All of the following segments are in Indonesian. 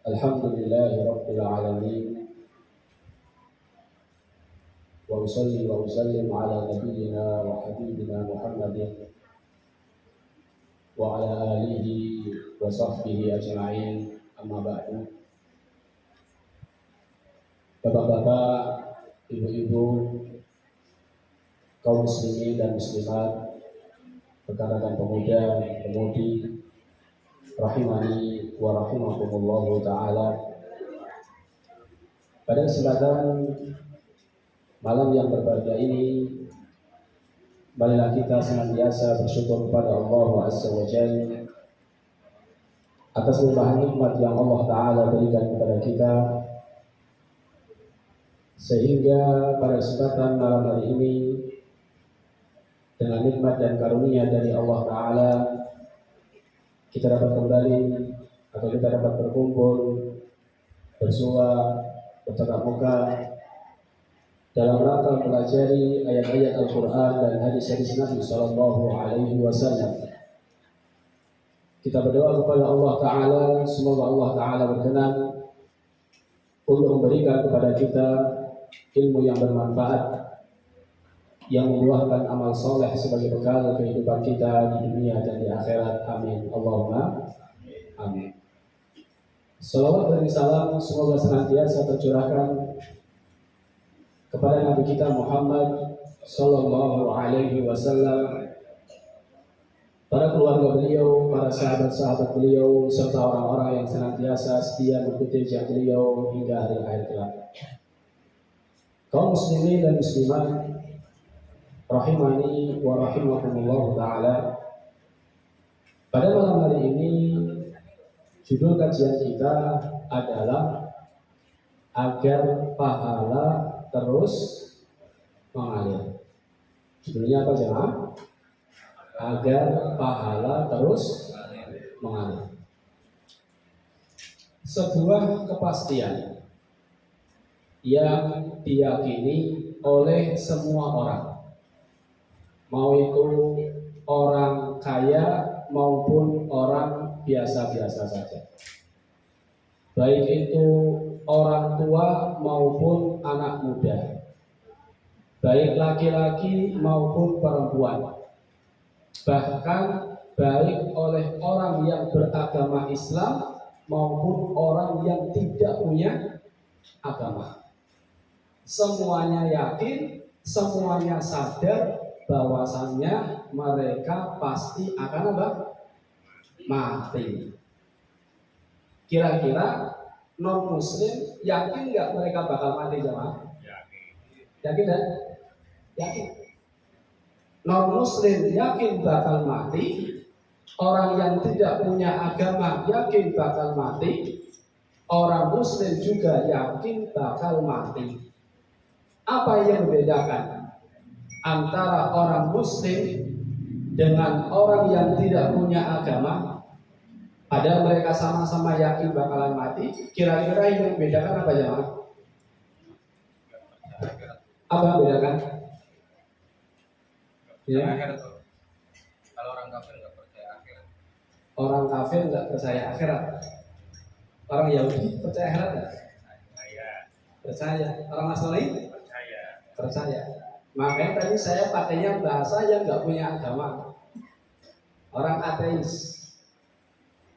Alhamdulillahi Rabbil Alamin. Wa usalli wa usallim ala nabiyyina wa habibina Muhammadin wa ala alihi wa sahbihi ajma'in. Amma ba'du. Bapak-bapak, ibu-ibu, kaum muslimin dan muslimat, rekan-rekan pemuda, pemudi, rahimani wa rahimakumullahu ta'ala. Pada kesempatan malam yang berbahagia ini, marilah kita senantiasa bersyukur kepada Allah Azza wa Jalla atas limpahan nikmat yang Allah Ta'ala berikan kepada kita, sehingga pada kesempatan malam hari ini, dengan nikmat dan karunia dari Allah Ta'ala, kita dapat kembali atau kita dapat berkumpul, bersua, bertatap muka dalam rangka mempelajari ayat-ayat Al-Quran dan hadis-hadis Nabi Sallallahu Alaihi Wasallam. Kita berdoa kepada Allah Ta'ala, semoga Allah Ta'ala berkenan untuk memberikan kepada kita ilmu yang bermanfaat, yang membuahkan amal soleh sebagai bekal kehidupan kita di dunia dan di akhirat. Amin. Allahumma amin. Salawat dan salam semoga senantiasa tercurahkan kepada Nabi kita Muhammad Sallallahu Alaihi Wasallam, para keluarga beliau, para sahabat-sahabat beliau, serta orang-orang yang senantiasa setia mengikuti jejak beliau hingga hari akhir kelak. Kaum muslimin dan muslimat, rahimani wa rahimakumullah ta'ala. Pada malam hari ini, judul kajian kita adalah agar pahala terus mengalir. Judulnya apa jemaah? Agar pahala terus mengalir. Sebuah kepastian yang diyakini oleh semua orang, mau itu orang kaya maupun orang biasa-biasa saja, baik itu orang tua maupun anak muda, baik laki-laki maupun perempuan, bahkan baik oleh orang yang beragama Islam maupun orang yang tidak punya agama. Semuanya yakin, semuanya sadar bahwasannya mereka pasti akan apa? Mati. Kira-kira non muslim yakin nggak mereka bakal mati jemaah? Yakin kan? Yakin. Non muslim yakin bakal mati. Orang yang tidak punya agama yakin bakal mati. Orang muslim juga yakin bakal mati. Apa yang membedakan antara orang muslim dengan orang yang tidak punya agama? Padahal mereka sama-sama yakin bakalan mati. Kira-kira yang membedakan apa jemaah? Apa yang membedakan? Ya. Kalau orang kafir nggak percaya akhirat. Orang kafir nggak percaya akhirat. Orang Yahudi percaya akhirat nggak? Percaya. Orang Nasrani? Percaya. Makanya tadi saya pakainya bahasa yang nggak punya agama. Orang ateis.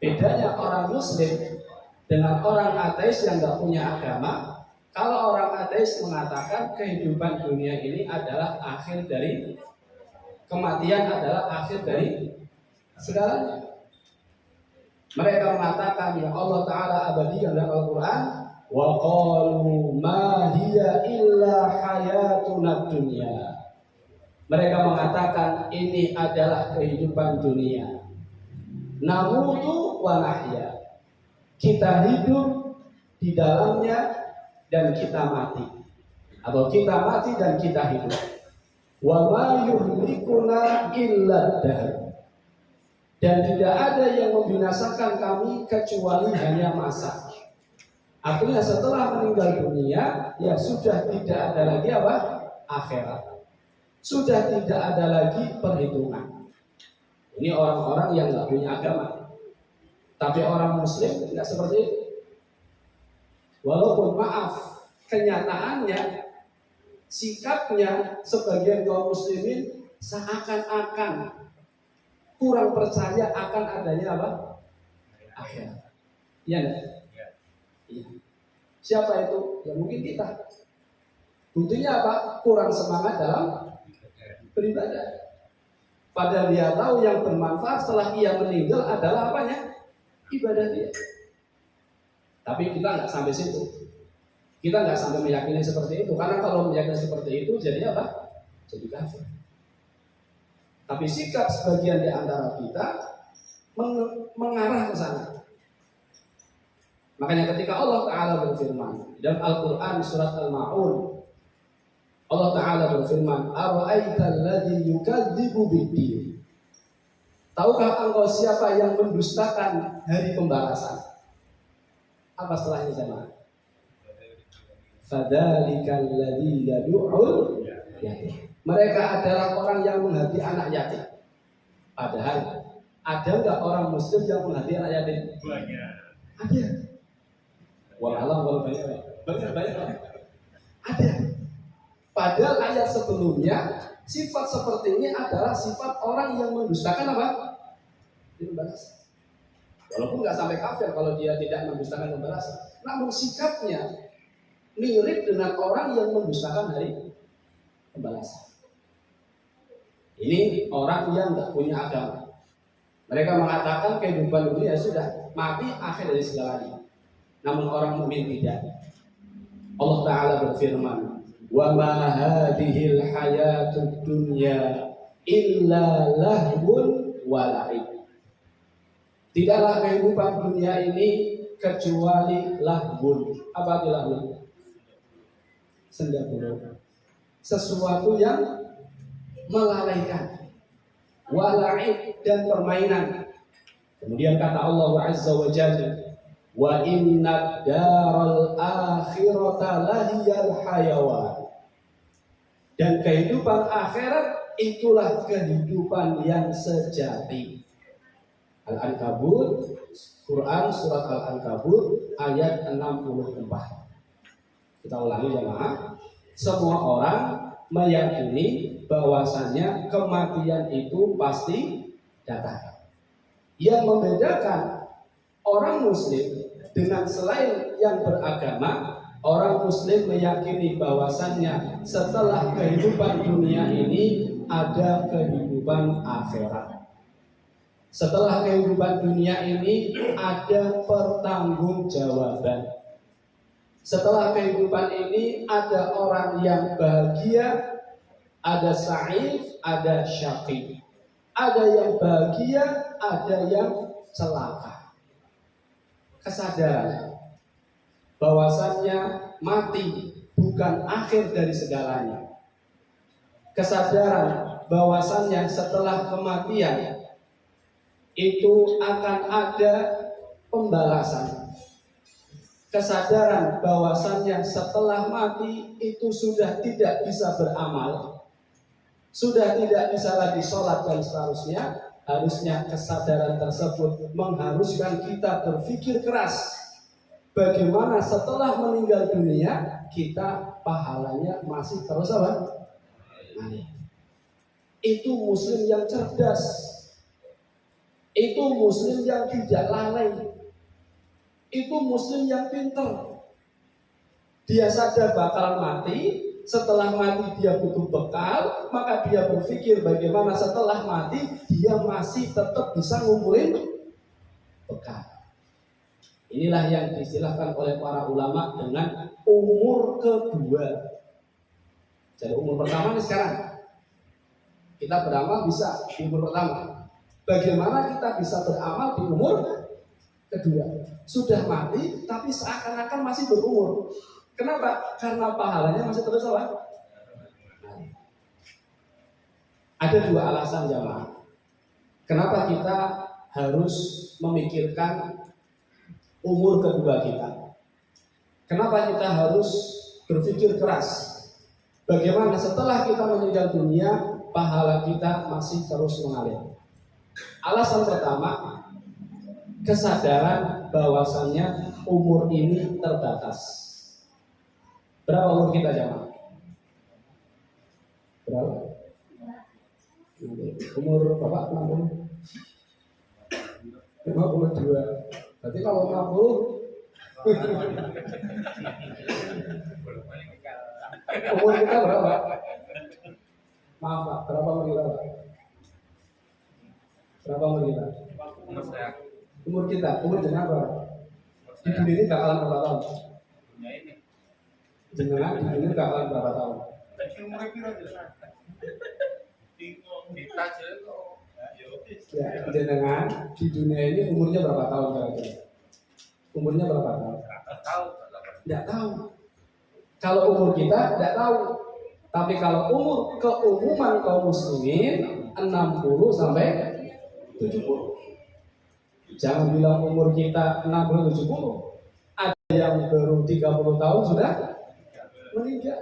Bedanya orang muslim dengan orang ateis yang nggak punya agama. Kalau orang ateis mengatakan kehidupan dunia ini adalah akhir dari, kematian adalah akhir dari segalanya. Mereka mengatakan ya Allah Ta'ala abadi dalam Al-Quran, wa qalu ma hiya illa hayatuna dunya. Mereka mengatakan ini adalah kehidupan dunia. Namutu wa nahya. Kita hidup di dalamnya dan kita mati. Atau kita mati dan kita hidup. Wa ma yuhlikuna illa dahr. Dan tidak ada yang membinasakan kami kecuali hanya masa. Artinya setelah meninggal dunia, ya sudah tidak ada lagi apa? Akhirat. Sudah tidak ada lagi perhitungan. Ini orang-orang yang nggak punya agama. Tapi orang muslim tidak seperti itu. Walaupun maaf, kenyataannya sikapnya sebagian kaum muslimin seakan-akan kurang percaya akan adanya apa? Akhirat. Iya enggak? Iya. Siapa itu? Ya mungkin kita. Buktinya apa? Kurang semangat dalam beribadah. Padahal dia tahu yang bermanfaat setelah ia meninggal adalah apanya? Ibadah dia. Tapi kita nggak sampai situ. Kita nggak sampai meyakini seperti itu. Karena kalau meyakini seperti itu, jadi apa? Jadi kafir. Tapi sikap sebagian di antara kita mengarah ke sana. Makanya ketika Allah Ta'ala berfirman dalam Al-Quran surat Al-Ma'un, Allah Ta'ala berfirman, "Ara'aital ladzi yukadzibu bid-din." Tahukah engkau siapa yang mendustakan hari pembalasan? Apa setelahnya jemaah? Fadzalikal ladzi yad'ul yatim. Mereka adalah orang yang menghati anak yatim. Padahal ada enggak orang muslim yang menghati anak yatim? Banyak. Ada. Walau banyak. Ada. Padahal ayat sebelumnya sifat seperti ini adalah sifat orang yang mendustakan apa? Pembalasan. Walaupun nggak sampai kafir kalau dia tidak mendustakan pembalasan, namun sikapnya mirip dengan orang yang mendustakan hari pembalasan. Ini orang yang nggak punya agama. Mereka mengatakan kehidupan dunia sudah mati akhir dari segalanya. Namun orang mukmin tidak. Allah Ta'ala berfirman, "Wa ma hadhil hayatud dunya illa lahun wa la'ib." Tidaklah kehidupan dunia ini kecuali lahun. Apa itu lahun? Senda gurau. Sesuatu yang melalaikan. Wa la'ib, dan permainan. Kemudian kata Allah Azza wa Jalla, "Wa inna daral akhirata lahiyal hayawan." Dan kehidupan akhirat itulah kehidupan yang sejati. Al-Ankabut, Quran surat Al-Ankabut ayat 64. Kita ulangi jemaah. Semua orang meyakini bahwasannya kematian itu pasti datang. Yang membedakan orang muslim dengan selain yang beragama, orang muslim meyakini bahwasannya setelah kehidupan dunia ini ada kehidupan akhirat. Setelah kehidupan dunia ini ada pertanggungjawaban. Setelah kehidupan ini ada orang yang bahagia, ada sa'id, ada syaqi. Ada yang bahagia, ada yang celaka. Kesadaran bahwasannya mati bukan akhir dari segalanya. Kesadaran bahwasannya setelah kematian itu akan ada pembalasan. Kesadaran bahwasannya setelah mati itu sudah tidak bisa beramal, sudah tidak bisa lagi sholat dan seterusnya. Harusnya kesadaran tersebut mengharuskan kita berpikir keras bagaimana setelah meninggal dunia kita pahalanya masih terus apa? Itu muslim yang cerdas. Itu muslim yang tidak lalai. Itu muslim yang pintar. Dia sadar bakal mati. Setelah mati dia butuh bekal. Maka dia berpikir bagaimana setelah mati dia masih tetap bisa ngumpulin bekal. Inilah yang diistilahkan oleh para ulama dengan umur kedua. Jadi umur pertama ini sekarang. Kita beramal bisa di umur pertama. Bagaimana kita bisa beramal di umur kedua? Sudah mati tapi seakan-akan masih berumur. Kenapa? Karena pahalanya masih terus apa? Ada dua alasan jamaah. Kenapa kita harus memikirkan umur kedua kita? Kenapa kita harus berpikir keras? Bagaimana setelah kita meninggal dunia pahala kita masih terus mengalir? Alasan pertama, kesadaran bahwasannya umur ini terbatas. Berapa umur kita jamaah? Berapa? Umur Bapak 60? 52. Berarti kalau 60 umur kita berapa? Maaf Pak, berapa umur kita Pak? Berapa umur kita? Umur kita, umur jenengan berapa? Di dunia ini bakalan berapa tahun? Jenengan di dunia ini bakalan berapa tahun? Ya, jenengan di dunia ini umurnya berapa tahun kira-kira? Umurnya berapa tahun? Tidak tahu. Kalau umur kita tidak tahu. Tapi kalau umur keumuman kaum muslimin 60 sampai 70. Jangan bilang umur kita 60 70. Ada yang baru 30 tahun sudah meninggal.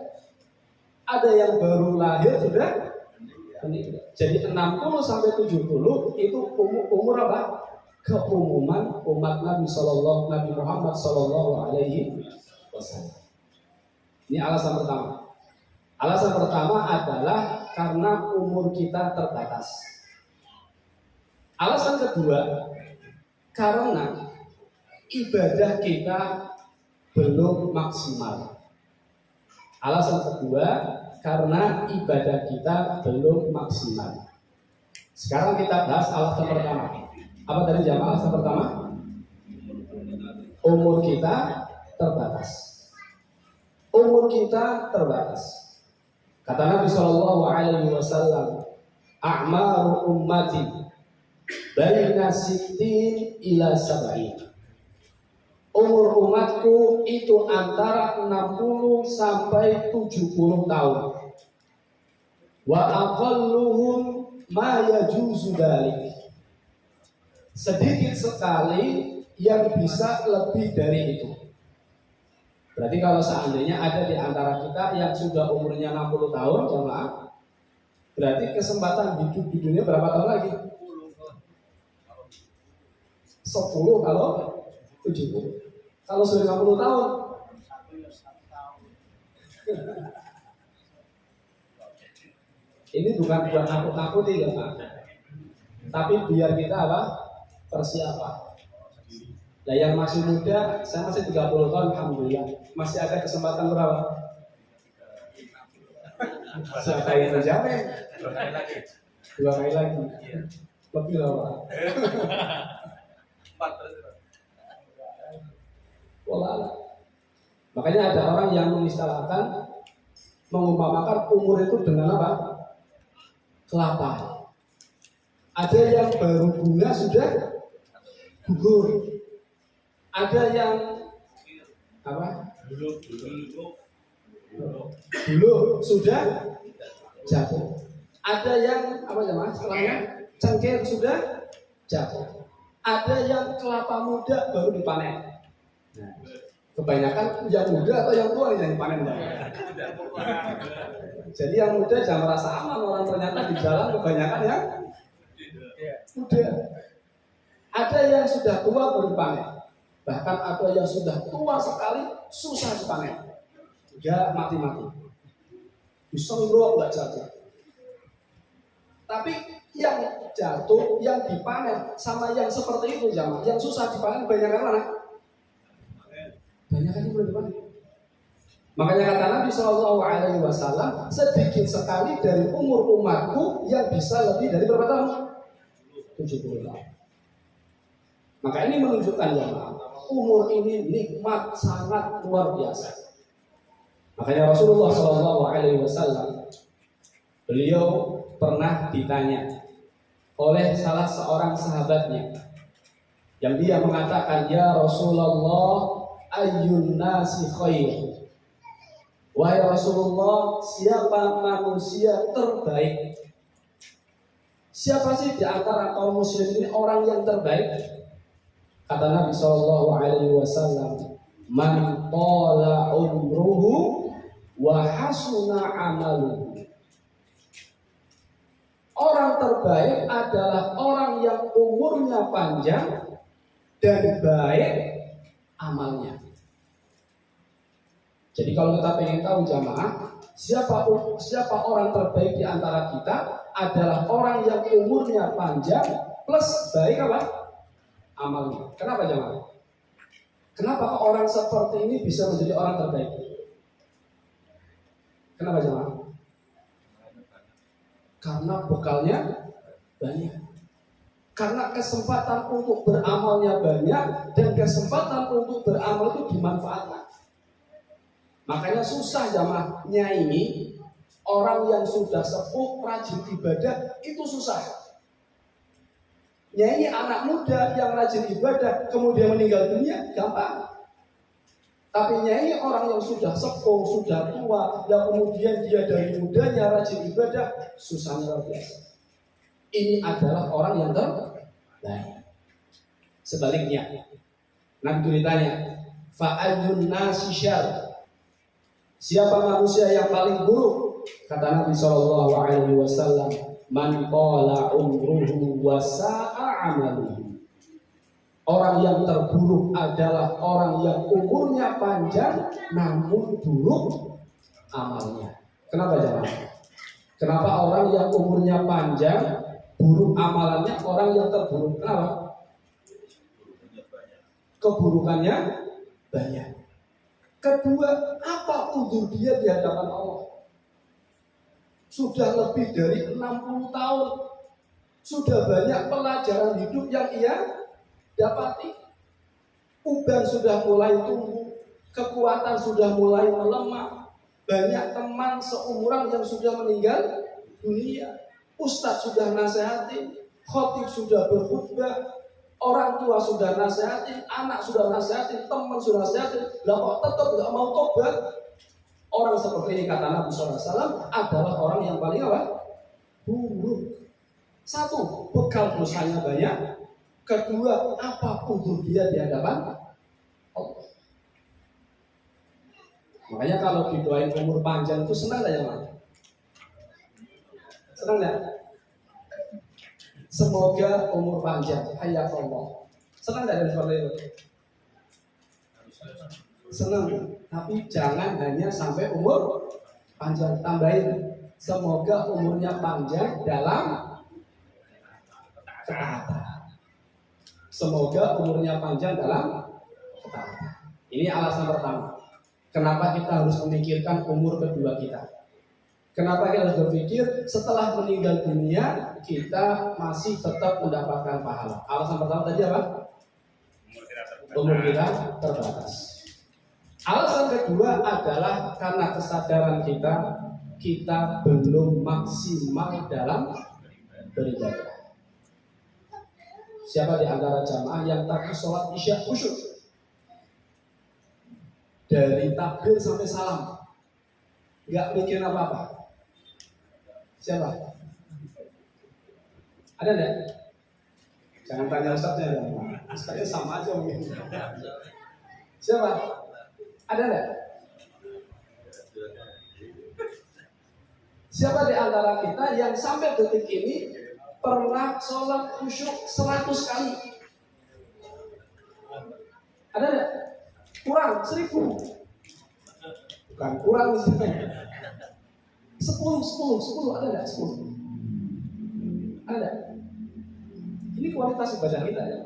Ada yang baru lahir sudah meninggal. Jadi 60 sampai 70 itu umur apa? Keumuman umat Nabi Muhammad sallallahu alaihi wasallam. Ini alasan pertama. Alasan pertama adalah karena umur kita terbatas. Alasan kedua, karena ibadah kita belum maksimal. Alasan kedua, karena ibadah kita belum maksimal. Sekarang kita bahas alasan pertama. Apa tadi jamaah alasan pertama? Umur kita terbatas. Umur kita terbatas. Kata Nabi Shallallahu Alaihi Wasallam, "A'maru ummati baina sittin ila sab'in." Umur umatku itu antara 60 sampai 70 tahun. Wa aqalluhum ma yajuzu dzalik. Sedikit sekali yang bisa lebih dari itu. Berarti kalau seandainya ada di antara kita yang sudah umurnya 60 tahun, jamaah, berarti kesempatan hidup di dunia berapa tahun lagi? 10 kalau 70. Kalau sudah 50 tahun, ini bukan buat nakut-nakuti ya Pak, tapi biar kita apa? Persiapan. Nah yang masih muda, saya masih 30 tahun, alhamdulillah, masih ada kesempatan berapa? Saya menjamin 2 kali lagi. 2 kali lagi. Lebih lah Pak. Makanya ada orang yang mengistilahkan, mengumpamakan umur itu dengan apa? Kelapa. Ada yang baru bunga sudah gugur. Ada yang apa? Dulu sudah jatuh. Ada yang apa jemaah? Setelahnya cengkeh sudah jatuh. Ada yang kelapa muda baru dipanen. Nah, kebanyakan yang muda atau yang tua yang dipanen. Jadi yang muda jangan merasa aman, orang ternyata di jalan kebanyakan yang muda. Ada yang sudah tua baru dipanen. Bahkan ada yang sudah tua sekali susah dipanen, ya mati-mati, disongrok nggak jatuh. Tapi yang jatuh, yang dipanen sama yang seperti itu jamaah, yang susah dipanen banyak yang mana? Banyak yang belum dipanen. Makanya kata Nabi Shallallahu Alaihi Wasallam, sedikit sekali dari umur umatku yang bisa lebih dari berapa tahun? 70 tahun. Maka ini menunjukkan jamaah, umur ini nikmat sangat luar biasa. Makanya Rasulullah Shallallahu Alaihi Wasallam, beliau pernah ditanya oleh salah seorang sahabatnya, yang dia mengatakan, ya Rasulullah, ayyun nasi khair. Wahai Rasulullah, siapa manusia terbaik? Siapa sih di antara kaum muslim ini orang yang terbaik? Kata Nabi Shallallahu Alaihi Wasallam, man qala umruhu wa hasuna amaluhu. Orang terbaik adalah orang yang umurnya panjang dan baik amalnya. Jadi kalau kita pengen tahu jamaah, siapa orang terbaik di antara kita adalah orang yang umurnya panjang plus baik apa? Amalnya. Kenapa jamaah? Kenapa orang seperti ini bisa menjadi orang terbaik? Kenapa jemaah? Karena bekalnya banyak. Karena kesempatan untuk beramalnya banyak dan kesempatan untuk beramal itu dimanfaatkan. Makanya susah jamaahnya ini orang yang sudah sepuh rajin ibadah itu susah. Nyai anak muda yang rajin ibadah kemudian meninggal dunia gampang. Tapi nyai orang yang sudah sepuh, sudah tua, dan kemudian dia dari mudanya rajin ibadah, susah luar biasa. Ini adalah orang yang terbaik. Sebaliknya, Nabi ditanya, fa'ayyun nasi syarr. Siapa manusia yang paling buruk? Kata Nabi SAW, man qala umruhu wa sa'a amaluhu. Orang yang terburuk adalah orang yang umurnya panjang namun buruk amalnya. Kenapa jemaah? Kenapa orang yang umurnya panjang buruk amalannya orang yang terburuk? Kenapa? Keburukannya banyak. Kedua, apa udzur dia di hadapan Allah? Sudah lebih dari 60 tahun. Sudah banyak pelajaran hidup yang ia dapati. Uban sudah mulai tumbuh, kekuatan sudah mulai melemah. Banyak teman seumuran yang sudah meninggal dunia. Ustadz sudah nasihatin, khotib sudah berkhutbah, orang tua sudah nasihatin, anak sudah nasihatin, teman sudah nasihatin. Lah kok tetap nggak mau tobat? Orang seperti ini kata Nabi SAW adalah orang yang paling apa? Buruk. Satu, bekal dosanya banyak. Kedua, apa udzur dia di hadapan Allah. Makanya kalau didoain umur panjang itu senang gak ya Mas? Senang gak? Semoga umur panjang, hayatullah. Senang gak dari seperti itu? Senang, tapi jangan hanya sampai umur panjang. Tambahin, semoga umurnya panjang dalam ketaatan. Semoga umurnya panjang dalam ketaatan. Ini alasan pertama. Kenapa kita harus memikirkan umur kedua kita? Kenapa kita harus berpikir setelah meninggal dunia kita masih tetap mendapatkan pahala? Alasan pertama tadi apa? Umur kita terbatas. Alasan kedua adalah karena kesadaran kita belum maksimal dalam beribadah. Siapa di antara jamaah yang tadi sholat isya khusyuk? Dari takbir sampai salam nggak mikir apa-apa? Siapa? Ada enggak? Jangan tanya ustadznya, ustadznya sama aja mungkin. Siapa? Ada enggak? Siapa di antara kita yang sampai detik ini pernah sholat khusyuk 100 kali? Ada enggak? Kurang 1000. Bukan kurang misalnya. 10 ada enggak? 10. Ada. Ini kualitas ibadah kita ya.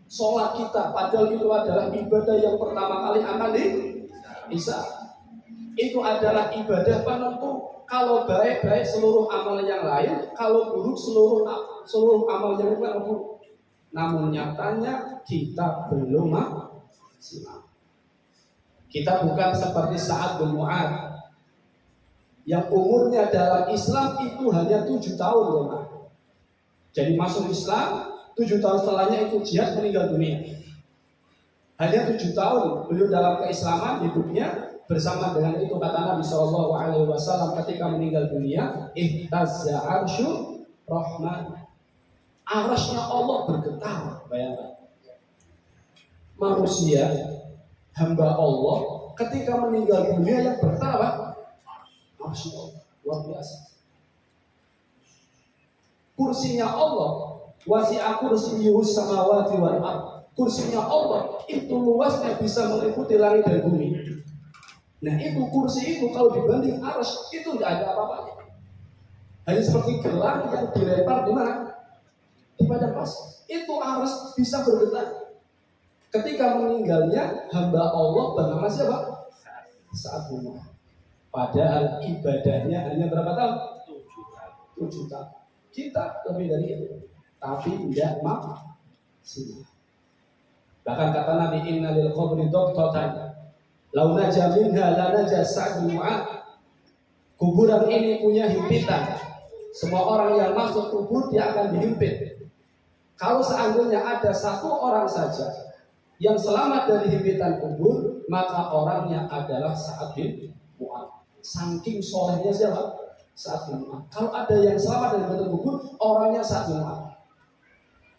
Sholat kita padahal itu adalah ibadah yang pertama kali akan bisa. Itu adalah ibadah penentu. Kalau baik seluruh amal yang lain, kalau buruk seluruh amal yang lain buruk. Namun nyatanya kita belum maksimal. Kita bukan seperti Sa'ad bin Mu'adz yang umurnya dalam Islam itu hanya 7 tahun ya. Jadi masuk Islam 7 tahun setelahnya itu jihad, meninggal dunia. Hanya 7 tahun beliau dalam keislaman hidupnya. Bersama dengan itu kata Nabi SAW ketika meninggal dunia, ihtazza arsyu rahman. Arasnya Allah bergetar. Bayangkan. Manusia hamba Allah ketika meninggal dunia yang bergetar apa? Arsy Allah. Luar biasa. Kursinya Allah wasi'a kursiyyuhus samawati wal ardh. Kursinya Allah itu luasnya bisa meliputi langit dan bumi. Nah itu kursi itu kalau dibanding arsy itu nggak ada apa-apanya. Hanya seperti gelang yang dilempar di mana? Di padang pasir. Itu arsy bisa bergetar. Ketika meninggalnya hamba Allah bernama siapa? Sa'ad bin Mu'adz. Padahal ibadahnya hanya berapa tahun? 7 tahun. Kita lebih dari itu, tapi tidak maksimal. Bahkan kata Nabi, inna lil qabri doqtatan lau naja minha la naja Sa'ad bin Mu'adz. Kuburan ini punya himpitan. Semua orang yang masuk kubur dia akan dihimpit. Kalau seandainya ada satu orang saja yang selamat dari himpitan kubur, maka orangnya adalah Sa'ad bin Mu'adz. Saking solehnya siapa? Sa'ad bin Mu'adz. Kalau ada yang selamat dari himpitan kubur, orangnya Sa'ad bin Mu'adz.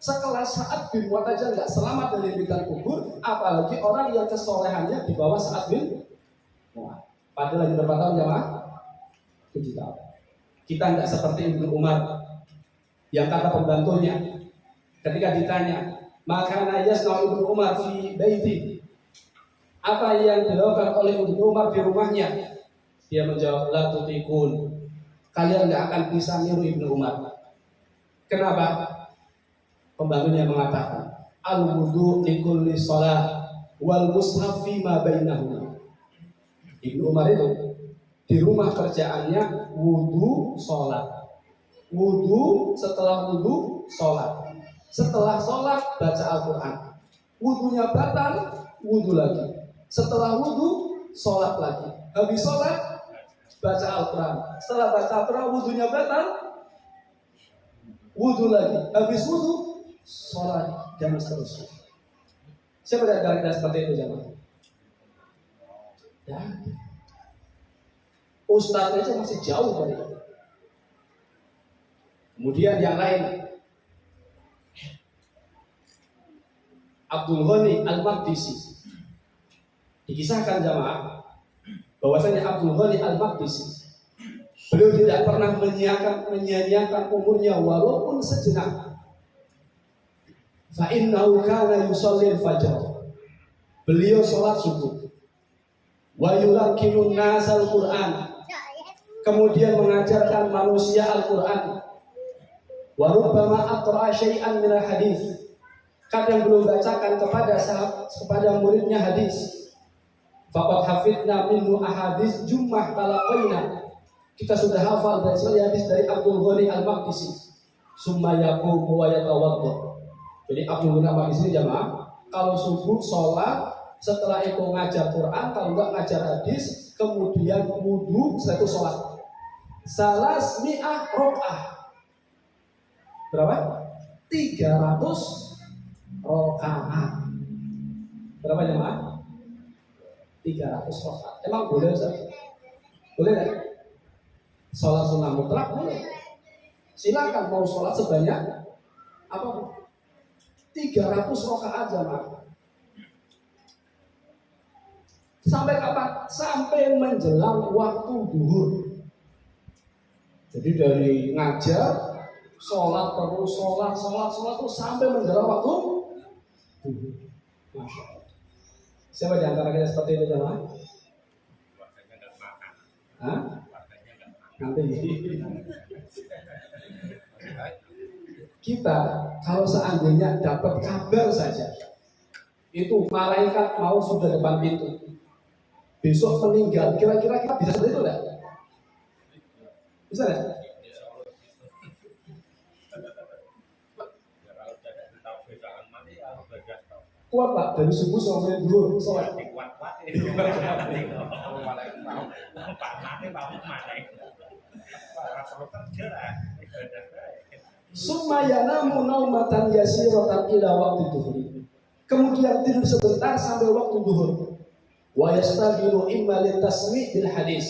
Sekelas Sa'ad bin Mu'adz aja nggak selamat dari himpitan kubur, apalagi orang yang kesolehannya di bawah Sa'ad bin Mu'adz. Padahal lagi berapa tahun jemaah? 7 tahun. Kita nggak seperti Ibnu Umar yang kata pembantunya ketika ditanya, maka yasna'u Ibnu Umar fi baiti, apa yang dilakukan oleh Ibnu Umar di rumahnya? Dia menjawab, la tutikun, kalian nggak akan bisa niru Ibnu Umar. Kenapa? Pembantunya mengatakan, al-wudu likulli shalah wal mushaf fi ma bainahuma. Ibnu Umar itu di rumah kerjaannya wudu sholat, wudu setelah wudu sholat, setelah sholat baca Al-Quran, wudunya batal, wudu lagi, setelah wudu sholat lagi, habis sholat baca Al-Quran, setelah baca Al-Quran wudunya batal, wudu lagi, habis wudu sholat, dan seterusnya. Siapa yang seperti itu jemaah? Ya. Ustadz aja masih jauh dari itu. Kemudian yang lain, Abdul Ghani Al-Maqdisi. Dikisahkan jamaah bahwasanya Abdul Ghani Al-Maqdisi, beliau tidak pernah menyia-nyiakan umurnya walaupun sejenak. Fa innahu kana yusalli al-fajr. Beliau sholat subuh. Wa yulakinun nasal Qur'an. Kemudian mengajarkan manusia Al-Quran. Wa rubbama aqra'a syai'an min al-hadis. Kadang belum bacakan kepada muridnya hadis. Faqad hafidna minhu ahadis jummah talaqaina. Kita sudah hafal dari hadis dari Abdul Ghani Al-Maqdisi. Summa yaqumu wa yatawadda. Jadi Abdul Ghani Al-Maqdisi jamaah, kalau subuh sholat, setelah itu ngajar Quran, kalau enggak ngajar hadis, kemudian wudu, setelah itu sholat. Salas mi'ah rok'ah. Berapa? 300 rakaat. Berapa jemaah? 300 rakaat. Emang boleh Ustaz? Boleh enggak? Sholat sunnah mutlak boleh. Silakan mau sholat sebanyak apa? 300 rakaat jemaah. Sampai kapan? Sampai menjelang waktu duhur. Jadi dari ngajar, sholat terus, sholat terus sampai menjelang waktu duhur. Masya Allah. Siapa di antara kita seperti itu jemaah? Warganya nggak makan. Hah? Warganya nggak makan. Nanti. Kita kalau seandainya dapat kabar saja, itu malaikat mau sudah depan pintu, besok meninggal, kira-kira kita bisa seperti itu enggak? Bisa enggak? Kuat Pak, dari subuh sampai duhur sholat. Sumayanamu naumatan yasiratan ila waktu duhur. Kemudian tidur sebentar sampai waktu duhur. Wa yastaghfiru imma litasmi' bil hadis.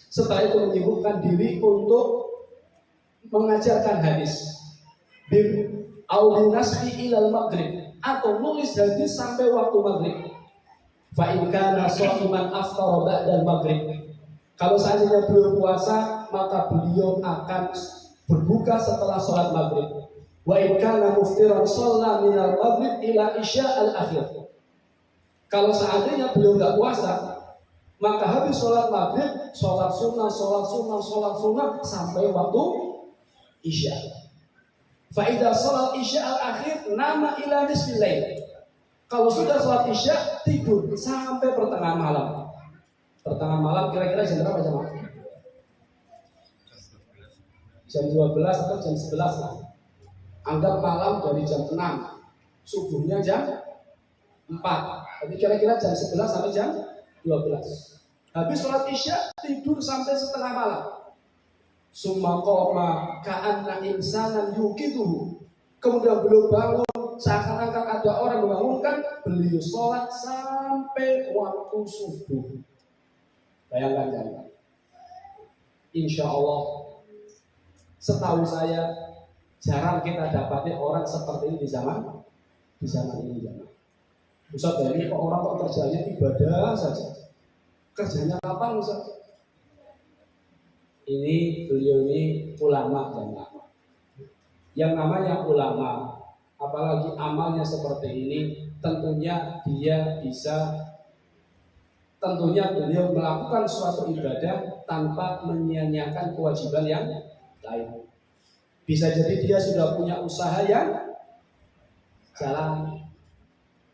Setelah itu menyibukkan diri untuk mengajarkan hadis. Bil au binasbi ilal maghrib, atau nulis hadis sampai waktu maghrib. Fa in kana sha'iman aftara ba'dal maghrib. Kalau seandainya beliau puasa, maka beliau akan berbuka setelah sholat maghrib. Wa in kana muftiran shalla minal maghrib ila isya al-akhir. Kalau seandainya beliau nggak puasa, maka habis sholat maghrib, sholat sunnah sampai waktu isya. Fa idza sholat isya al-akhir nama ila nisfil lail. Kalau sudah sholat isya tidur sampai pertengahan malam. Pertengahan malam kira-kira jam berapa jam? Jam 12 atau jam 11 lah. Anggap malam dari jam 6, subuhnya jam 4. Jadi kira-kira jam 11 sampai jam 12. Habis sholat isya tidur sampai setengah malam. Summa qoma ka'anna insanan yuqidhu. Kemudian beliau bangun seakan-akan ada orang membangunkan, beliau sholat sampai waktu subuh. Bayangkan jangan. Insya Allah, setahu saya jarang kita dapati orang seperti ini di zaman ini. Ustaz ini kok orang kok kerjanya ibadah saja. Kerjanya kapan Ustaz? Ini beliau ini ulama jamaah. Yang namanya ulama, apalagi amalnya seperti ini, tentunya beliau melakukan suatu ibadah tanpa menyia-nyiakan kewajiban yang lain. Bisa jadi dia sudah punya usaha yang jalan.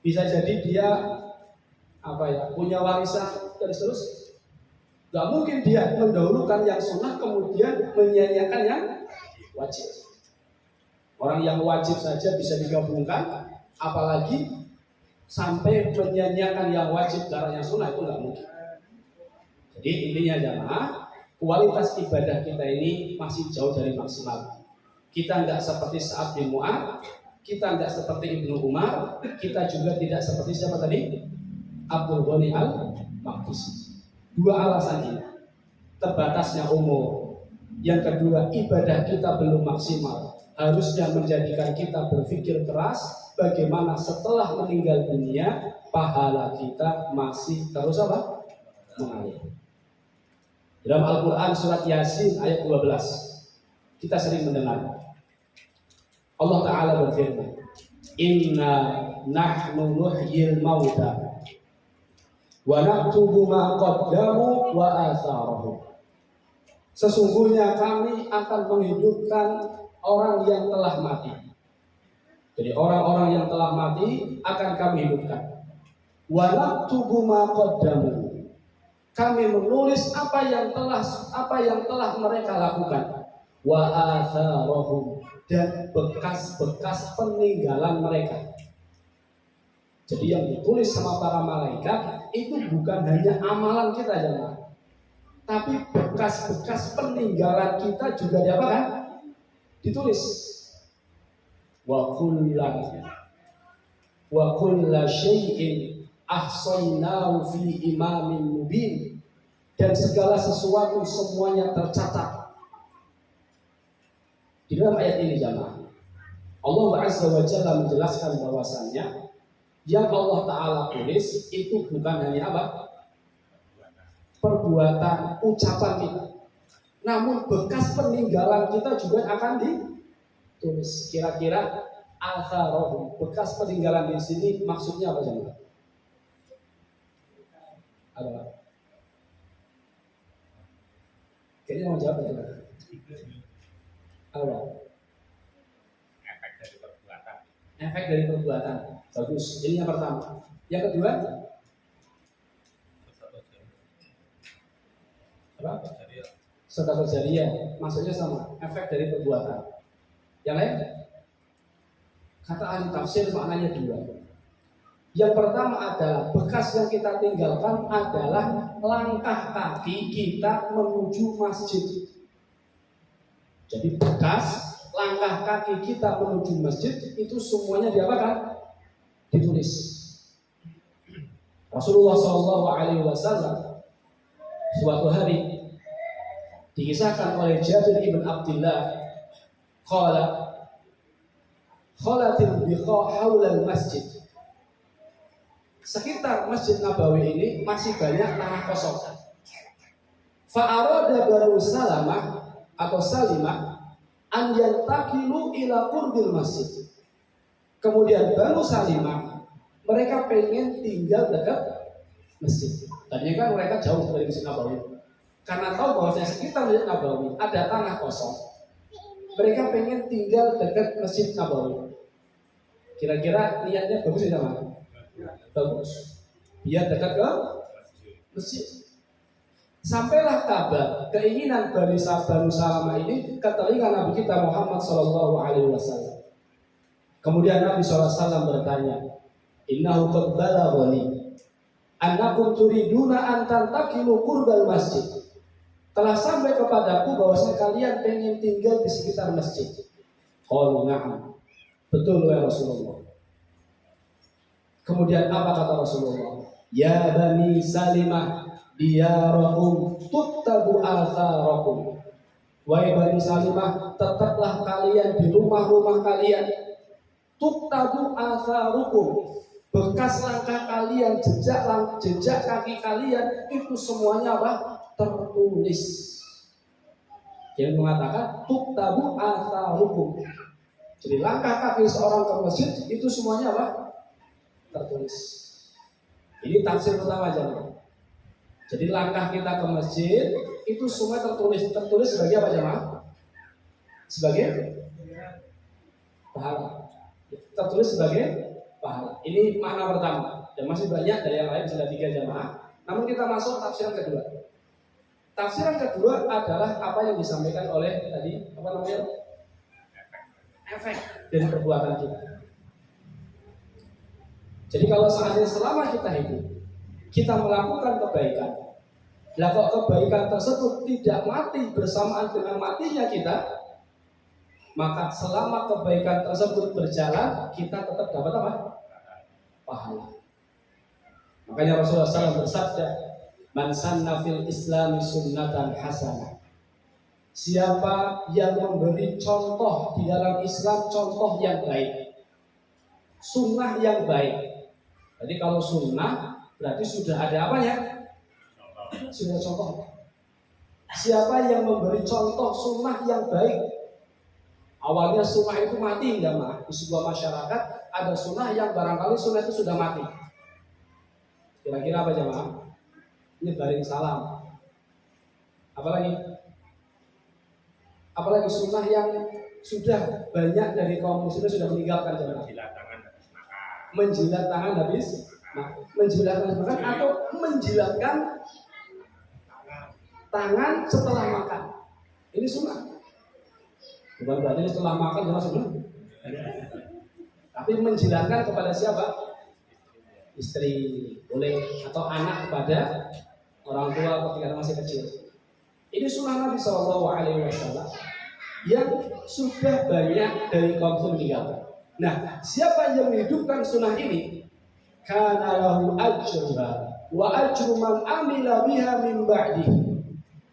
Bisa jadi dia punya warisan dan seterusnya. Gak mungkin dia mendahulukan yang sunnah kemudian menyia-nyiakan yang wajib. Orang yang wajib saja bisa digabungkan, apalagi sampai menyia-nyiakan yang wajib karena yang sunnah, itu gak mungkin. Jadi intinya jamaah, kualitas ibadah kita ini masih jauh dari maksimal. Kita tidak seperti Sa'ad bin Mu'adz, kita tidak seperti Ibnu Umar, kita juga tidak seperti siapa tadi? Abdul Ghani al-Maqdisi. Dua alasan ini. Terbatasnya umur. Yang kedua, ibadah kita belum maksimal. Harusnya menjadikan kita berpikir keras bagaimana setelah meninggal dunia pahala kita masih terus mengalir. Dalam Al-Quran surat Yasin ayat 12 kita sering mendengar Allah Ta'ala berfirman, Inna nahnu nuhyil mauta wa naktubu ma qaddamu wa atharahum. Sesungguhnya kami akan menghidupkan orang yang telah mati. Jadi orang-orang yang telah mati akan kami hidupkan. Wa naktubu ma qaddamu. Kami menulis apa yang telah mereka lakukan. Wa atharahum, dan bekas-bekas peninggalan mereka. Jadi yang ditulis sama para malaikat itu bukan hanya amalan kita jemaah, tapi bekas-bekas peninggalan kita juga diapakan? Ditulis. Wa kulla syai'in ahsaynahu fi imamin mubin, dan segala sesuatu semuanya tercatat. Di dalam ayat ini jamaah, Allah Azza wa Jalla menjelaskan bahwasannya yang Allah Ta'ala tulis itu bukan hanya perbuatan, ucapan kita, namun bekas peninggalan kita juga akan ditulis. Kira-kira atharohum, bekas peninggalan di sini maksudnya apa jemaah? Apa? Kayaknya mau jawab ya? Apa? Efek dari perbuatan. Bagus. Ini yang pertama. Yang kedua? Apa? Sedekah jariyah. Maksudnya sama. Efek dari perbuatan. Yang lain? Kata ahli tafsir maknanya dua. Yang pertama adalah bekas yang kita tinggalkan adalah langkah kaki kita menuju masjid. Jadi bekas langkah kaki kita menuju masjid itu semuanya diapakan? Ditulis. Rasulullah SAW suatu hari dikisahkan oleh Jabir ibn Abdullah, qala khalatil biqa haulal masjid. Sekitar Masjid Nabawi ini masih banyak tanah kosong. Fa'arada Banu Salamah atau Salimah an yantaqilu ila qurbil masjid. Kemudian Banu Salimah mereka pengen tinggal dekat masjid. Tadinya kan mereka jauh dari Masjid Nabawi. Karena tahu bahwasanya sekitar Masjid Nabawi ada tanah kosong. Mereka pengen tinggal dekat Masjid Nabawi. Kira-kira niatnya bagus ya, Mas? Bagus. Biar dekat ke masjid. Sampailah kabar keinginan Banu Salamah ini ke telinga Nabi kita Muhammad SAW. Kemudian Nabi SAW bertanya, Innahu qad balaghani annakum turiduna an tantaqilu qurbal masjid. Telah sampai kepadaku bahwasanya kalian pengen tinggal di sekitar masjid. Qalu na'am. Betul ya Rasulullah. Kemudian apa kata Rasulullah? Ya Bani Salimah diyarakum tuttabu atharakum. Wahai Bani Salimah, tetaplah kalian di rumah-rumah kalian. Tuttabu atharukum. Bekas langkah kalian, jejak kaki kalian itu semuanya apa? Tertulis. Yang mengatakan tuttabu atharukum. Jadi langkah kaki seorang ke masjid itu semuanya apa? Tertulis. Ini tafsir pertama jemaah. Jadi langkah kita ke masjid itu semua tertulis. Tertulis sebagai apa jemaah? Sebagai pahala. Tertulis sebagai pahala. Ini makna pertama. Dan masih banyak dari yang lain, sudah 3 jemaah. Namun kita masuk tafsiran kedua. Tafsiran kedua adalah apa yang disampaikan oleh tadi apa namanya? Efek dari perbuatan kita. Jadi kalau seandainya selama kita hidup, kita melakukan kebaikan, lah kok kebaikan tersebut tidak mati bersamaan dengan matinya kita, maka selama kebaikan tersebut berjalan, kita tetap dapat apa? Pahala. Makanya Rasulullah SAW bersabda, Man sanna fil islami sunnatan hasanah. Siapa yang memberi contoh di dalam Islam, contoh yang baik, sunnah yang baik. Jadi kalau sunnah berarti sudah ada apanya? Sudah contoh. Siapa yang memberi contoh sunnah yang baik? Awalnya sunnah itu mati, enggak mah? Di sebuah masyarakat ada sunnah yang barangkali sunnah itu sudah mati. Kira-kira apa jemaah? Nyebarin salam. Apalagi sunnah yang sudah banyak dari kaum muslimin sudah meninggalkan jemaah. Menjilat tangan habis makan. Menjilat tangan habis makan atau menjilatkan tangan setelah makan. Ini sunnah. Bukan berarti setelah makan cuma sunnah. Tapi menjilatkan kepada siapa? Istri boleh, atau anak kepada orang tua ketika masih kecil. Ini sunnah Nabi SAW yang sudah banyak dari kaum muslimin meninggalkan. Nah, siapa yang menghidupkan sunnah ini, kana lahu ajruha wa ajru man amila biha min ba'dihi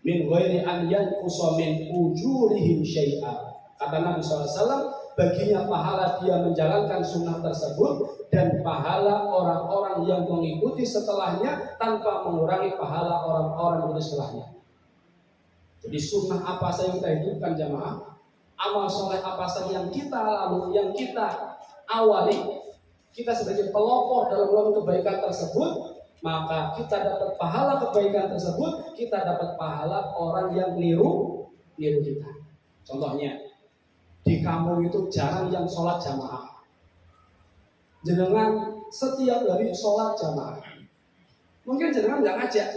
min ghairi an yanqusa min ujurihim syai'a. Kata Nabi SAW, baginya pahala dia menjalankan sunnah tersebut dan pahala orang-orang yang mengikuti setelahnya tanpa mengurangi pahala orang-orang yang setelahnya. Jadi sunnah apa saja yang kita hidupkan jamaah, amal soleh apa saja yang kita alami, yang kita awali, kita sebagai pelopor dalam melakukan kebaikan tersebut, maka kita dapat pahala kebaikan tersebut, kita dapat pahala orang yang niru kita. Contohnya, di kampung itu jarang yang sholat jamaah. Jenengan setiap hari sholat jamaah. Mungkin jenengan nggak ngajak,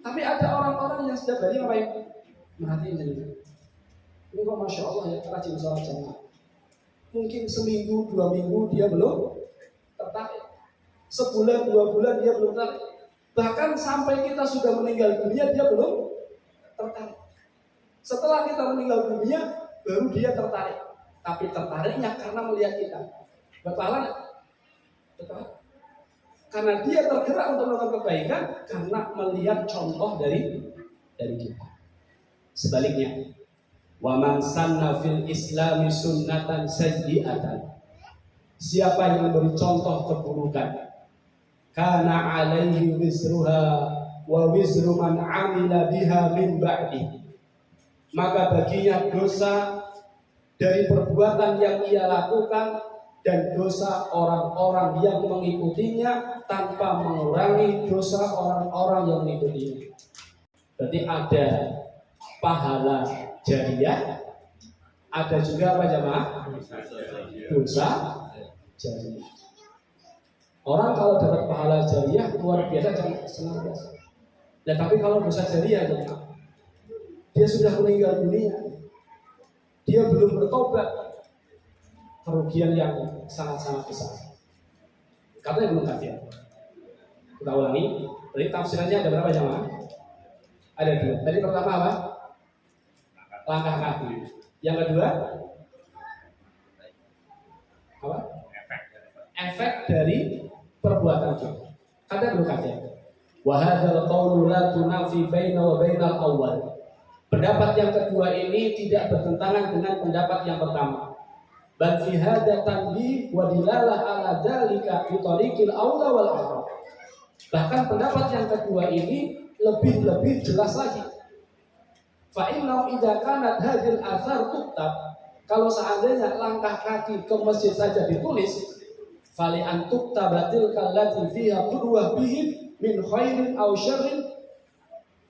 tapi ada orang-orang yang setiap hari ngapain? Merhatiin jenengan. Ini kok masya Allah ya rajin sholat jamaah. Mungkin seminggu, 2 minggu dia belum tertarik. Sebulan, 2 bulan dia belum tertarik. Bahkan sampai kita sudah meninggal dunia dia belum tertarik. Setelah kita meninggal dunia baru dia tertarik. Tapi tertariknya karena melihat kita. Berpahala? Betul. Karena dia tergerak untuk melakukan kebaikan karena melihat contoh dari kita. Sebaliknya, wa man sanna fil islami sunnatan sayyi'atan. Siapa yang memberi contoh keburukan, kana alaihi wizruha wa wizru man amila biha min ba'di. Maka baginya dosa dari perbuatan yang ia lakukan dan dosa orang-orang yang mengikutinya tanpa mengurangi dosa orang-orang yang mengikutinya. Berarti ada pahala jariah, ada juga apa jemaah? Dosa jariah. Orang kalau dapat pahala jariah luar biasa dan senang biasa. Nah, tapi kalau dosa jariah jemaah, dia sudah meninggal dunia, dia belum bertobat, kerugian yang sangat-sangat besar. Katanya belum kafir. Kita ulangi, jadi tafsirannya ada berapa jemaah? Ada dua. Tadi pertama apa? Langkah kaki. Yang kedua apa? Efek dari perbuatan kita. Kata belum kafir. Wa hadzal qawlu la tunafi baina wa bainal awwal. Pendapat yang kedua ini tidak bertentangan dengan pendapat yang pertama. Bal fi hadza tanbih wa dilalah ala dzalika bi tariqil aula wal aqrab. Bahkan pendapat yang kedua ini lebih jelas lagi. Fa inna idza kanat hadhil athar tuktab, kalau seandainya langkah kaki ke masjid saja ditulis, fali an tuktabatil kallati fiha qudwah bihim min khairin aw syarrin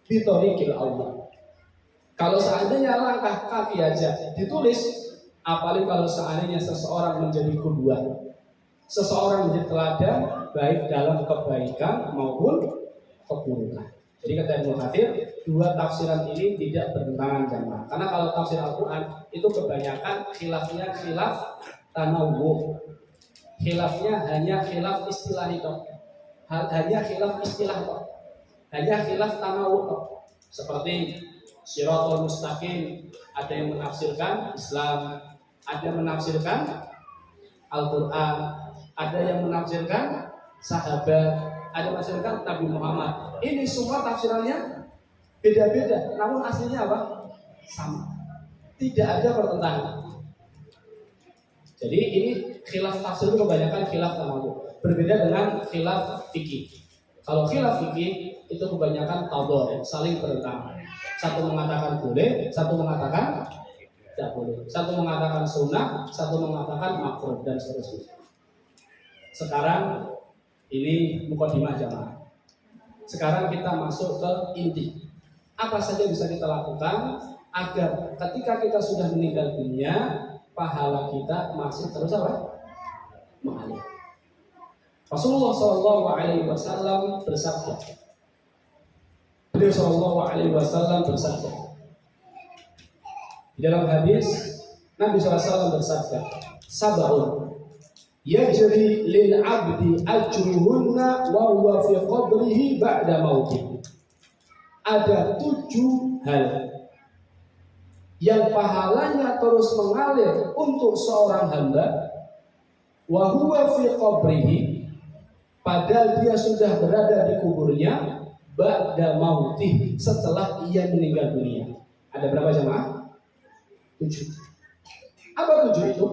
bi tariqil aula. Kalau seandainya langkah kaki aja ditulis, apalagi kalau seandainya seseorang menjadi qudwah, seseorang menjadi teladan baik dalam kebaikan maupun keburukan. Jadi kata Ibnu Katsir, dua tafsiran ini tidak bertentangan jemaah. Karena kalau tafsir Al-Quran itu kebanyakan khilafnya khilaf tanawwu. Khilafnya hanya khilaf istilah itu. Hanya khilaf istilah itu. Hanya khilaf tanawwu. Seperti Shirathul Mustaqim, ada yang menafsirkan Islam, ada yang menafsirkan Al-Quran, ada yang menafsirkan sahabat, ada yang menafsirkan Nabi Muhammad. Ini semua tafsirannya beda-beda, namun aslinya apa? Sama. Tidak ada pertentangan. Jadi ini khilaf tafsir itu kebanyakan khilaf tanawwu. Berbeda dengan khilaf fikih. Kalau khilaf fikih itu kebanyakan tadad, saling bertentangan. Satu mengatakan boleh, satu mengatakan tidak boleh. Satu mengatakan sunnah, satu mengatakan makruh dan seterusnya. Sekarang ini mukadimah jamaah. Sekarang kita masuk ke inti. Apa saja bisa kita lakukan agar ketika kita sudah meninggal dunia, pahala kita masih terus apa? Mengalir. Rasulullah SAW bersabda. Beliau SAW bersabda. Di dalam hadis Nabi SAW bersabda, "Sab'un yajri lil 'abdi ajruhunna wa huwa fi qabrihi ba'da mautih." Ada 7 hal yang pahalanya terus mengalir untuk seorang hamba wa huwa fi qabrihi, padahal dia sudah berada di kuburnya ba'da mautih, setelah ia meninggal dunia. Ada berapa jemaah? 7. Apa 7 itu?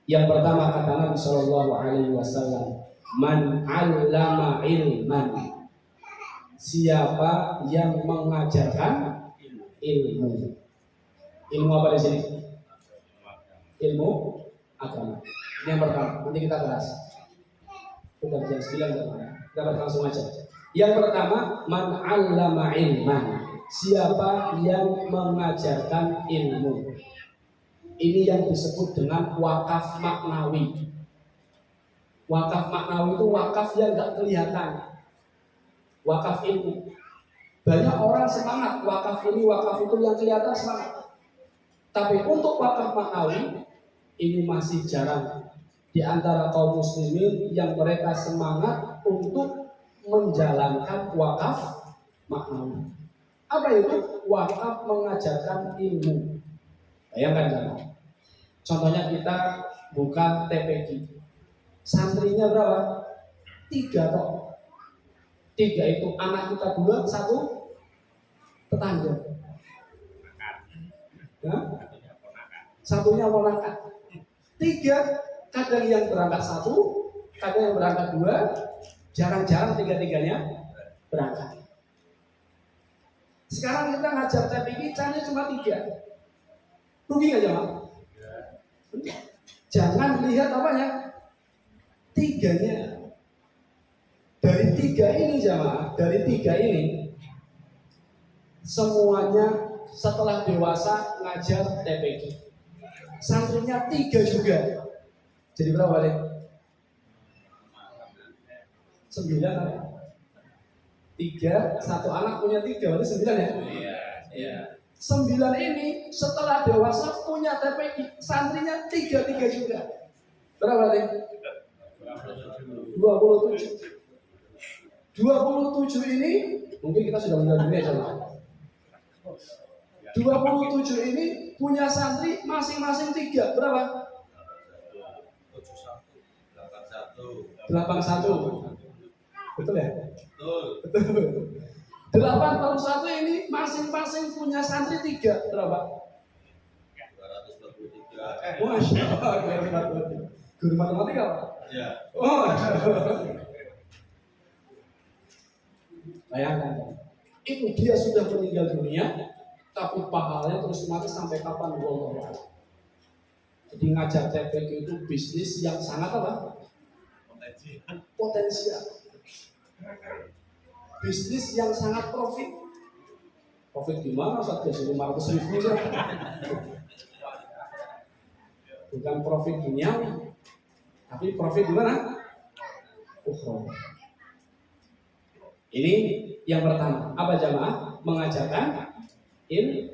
Yang pertama kata Nabi Shallallahu Alaihi Wasallam, man 'allama ilman, siapa yang mengajarkan ilmu. Ilmu apa di sini? Ilmu agama. Ini yang pertama. Nanti kita bahas. Kita jam 9 kita bahas langsung aja. Yang pertama, man 'allama ilman, siapa yang mengajarkan ilmu. Ini yang disebut dengan wakaf maknawi. Wakaf maknawi itu wakaf yang nggak kelihatan. Wakaf ilmu. Banyak orang semangat wakaf ini, wakaf itu yang kelihatan semangat. Tapi untuk wakaf maknawi ini masih jarang di antara kaum muslimin yang mereka semangat untuk menjalankan wakaf maknawi. Apa itu? Wakaf mengajarkan ilmu. Bayangkan jangan. Contohnya kita buka TPQ. Santrinya berapa? 3 kok. 3 itu anak kita 2, 1 tetangga. Nah, satunya ponakan. 3 kadang yang berangkat 1, kadang yang berangkat 2, jarang-jarang 3-3-nya berangkat. Sekarang kita ngajar TPQ caranya cuma 3. Rugi nggak jemaah? Jangan lihat apanya, tiganya. Dari tiga ini jamaah, dari tiga ini semuanya setelah dewasa ngajar TPQ. Santrinya tiga juga. Jadi berapa deh? 9 apa? 3, satu anak punya 3, berarti 9 ya? Iya. 9 ini setelah dewasa punya TPQ, santrinya 3 juga. Berapa deh? 27. 27 ini mungkin kita sudah meninggal dunia coba. 27 ini punya santri masing-masing 3. Berapa? 81. Betul ya? Betul. 81 ini masing-masing punya santri 3. Berapa? 243. Masya Allah. Guru matematika apa? Ya. Oh, bayangkan, itu dia sudah meninggal dunia, tapi pahalanya terus mengalir sampai kapan? Wallahu a'lam. Jadi ngajar TPQ itu bisnis yang sangat apa? Potensial. Bisnis yang sangat profit. Profit gimana? 1.500.000 ya. Bukan profit duniawi, tapi profit gimana? Ini yang pertama. Apa jamaah? Mengajarkan ilmu.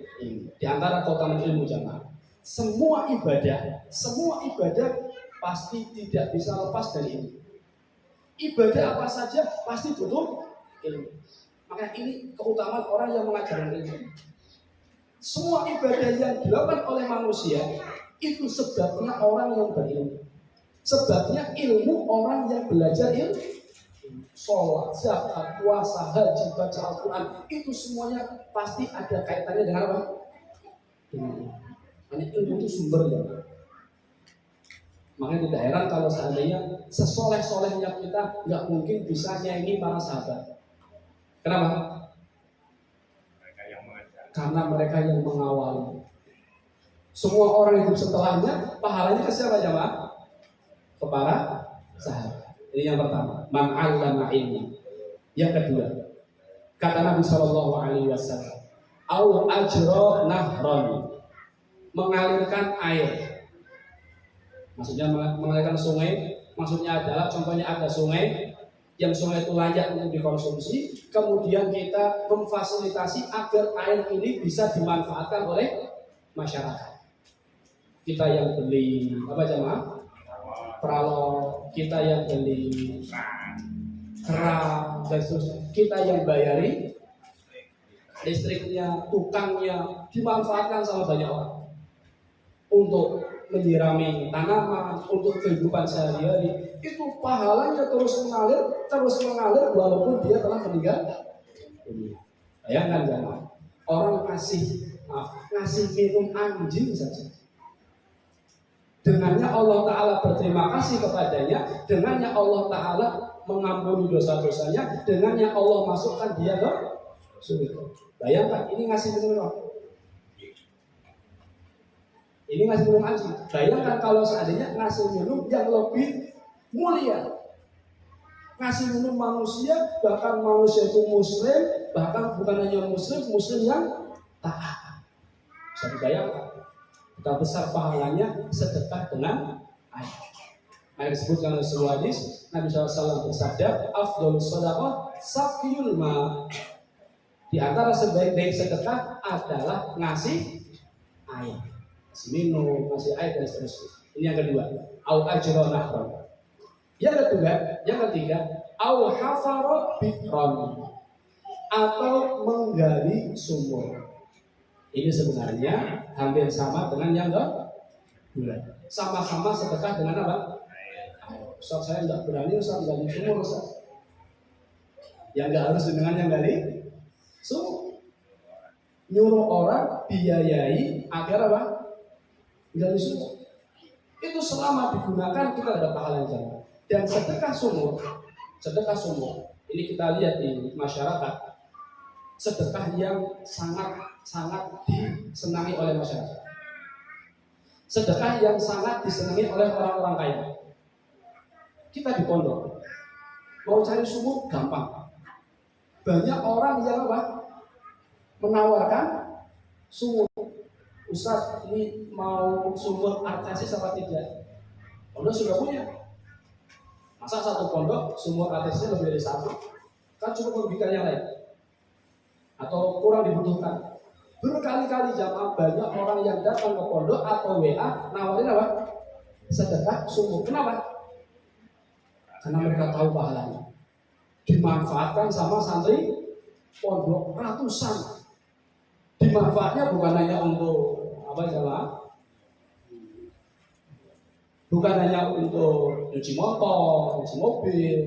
Di antara keutamaan ilmu jamaah, semua ibadah pasti tidak bisa lepas dari ilmu. Ibadah apa saja pasti butuh ilmu. Maka ini keutamaan orang yang mengajarkan ilmu. Semua ibadah yang dilakukan oleh manusia itu sebabnya orang yang berilmu. Sebabnya ilmu orang yang belajar ilmu. Sholat, zakat, puasa, haji, baca Al-Quran, itu semuanya pasti ada kaitannya dengan apa? Ini ilmu itu sumbernya. Makanya tidak heran kalau seandainya sesoleh-solehnya kita nggak mungkin bisa nyanyi para sahabat. Kenapa? Karena mereka yang mengawali. Semua orang hidup setelahnya pahalanya ke siapa jamaah? Kepada sahabat. Ini yang pertama, man 'allama ilmi. Yang kedua, kata Nabi Shallallahu Alaihi Wasallam, au ajro nahron, mengalirkan air. Maksudnya mengalirkan sungai. Maksudnya adalah contohnya ada sungai, yang sungai itu layak untuk dikonsumsi, kemudian kita memfasilitasi agar air ini bisa dimanfaatkan oleh masyarakat. Kita yang beli apa jemaah? Peralon, kita yang beli keran, dan seterusnya. Kita yang bayari listriknya, tukangnya, dimanfaatkan sama banyak orang untuk menyirami tanaman, untuk kehidupan sehari-hari. Itu pahalanya terus mengalir walaupun dia telah meninggal dunia. Bayangkan jangan orang ngasih minum anjing saja. Dengannya Allah Ta'ala berterima kasih kepadanya, dengannya Allah Ta'ala mengampuni dosa-dosanya, dengannya Allah masukkan dia ke surga. Bayangkan, ini ngasih minum apa? Ini ngasih minum anjing. Bayangkan kalau seandainya ngasih minum yang lebih mulia, ngasih minum manusia, bahkan manusia itu muslim, bahkan bukan hanya muslim yang taat. Bisa dibayangkan betapa besar pahalanya sedekah dengan air. Air disebutkan oleh sebuah hadis, Nabi SAW bersabda, afdhalus shadaqah saqyul ma. Di antara sebaik-baik sedekah adalah ngasih air, ngasih minum, ngasih air dan seterusnya. Ini yang kedua, au ajra nahron. Yang ketiga, au hafara bitron, atau menggali sumur. Ini sebenarnya hampir sama dengan yang kedua. Sama-sama sedekah dengan apa? Ustaz, saya tidak berani Ustaz gali sumur Ustaz. Yang nggak harus dengan yang gali sumur. Nyuruh orang biayai agar apa? Gali sumur. Itu selama digunakan kita ada pahala yang sama. Dan sedekah sumur, ini kita lihat di masyarakat, sedekah yang sangat disenangi oleh masyarakat. sedekah yang sangat disenangi oleh orang-orang kaya. Kita di pondok mau cari sumur gampang. Banyak orang yang apa? Menawarkan sumur. Ustaz, ini mau sumur artesis apa tidak? Pondok sudah punya. Masa satu pondok sumur artesisnya lebih dari satu? Kan cukup merugikan yang lain. Atau kurang dibutuhkan. Berkali-kali jamaah banyak orang yang datang ke pondok atau WA nawarin apa? Sedekah sumur. Kenapa? Karena mereka tahu pahalanya. Dimanfaatkan sama santri pondok ratusan. Dimanfaatnya bukan hanya untuk apa jamaah? Bukan hanya untuk cuci motor, cuci mobil,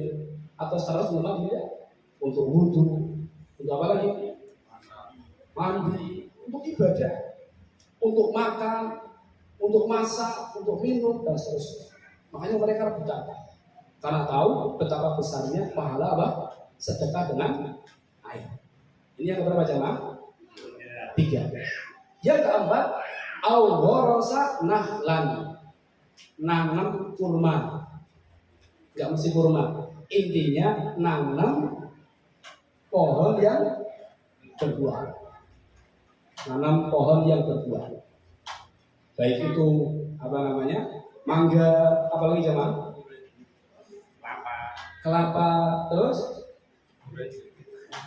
atau secara umum dia untuk wudhu, untuk apa lagi? Mandi, untuk ibadah, untuk makan, untuk masak, untuk minum dan seterusnya. Makanya mereka rebutan karena tahu betapa besarnya pahala apa? Sedekah dengan air. Ini yang keberapa jemaah? 3. Yang keempat, al-ghorosa nahlan, nanam kurma. Gak mesti kurma. Intinya nanam pohon yang berbuah. Nanam pohon yang berbuah. Baik itu apa namanya? Mangga, apalagi jemaah? Kelapa, terus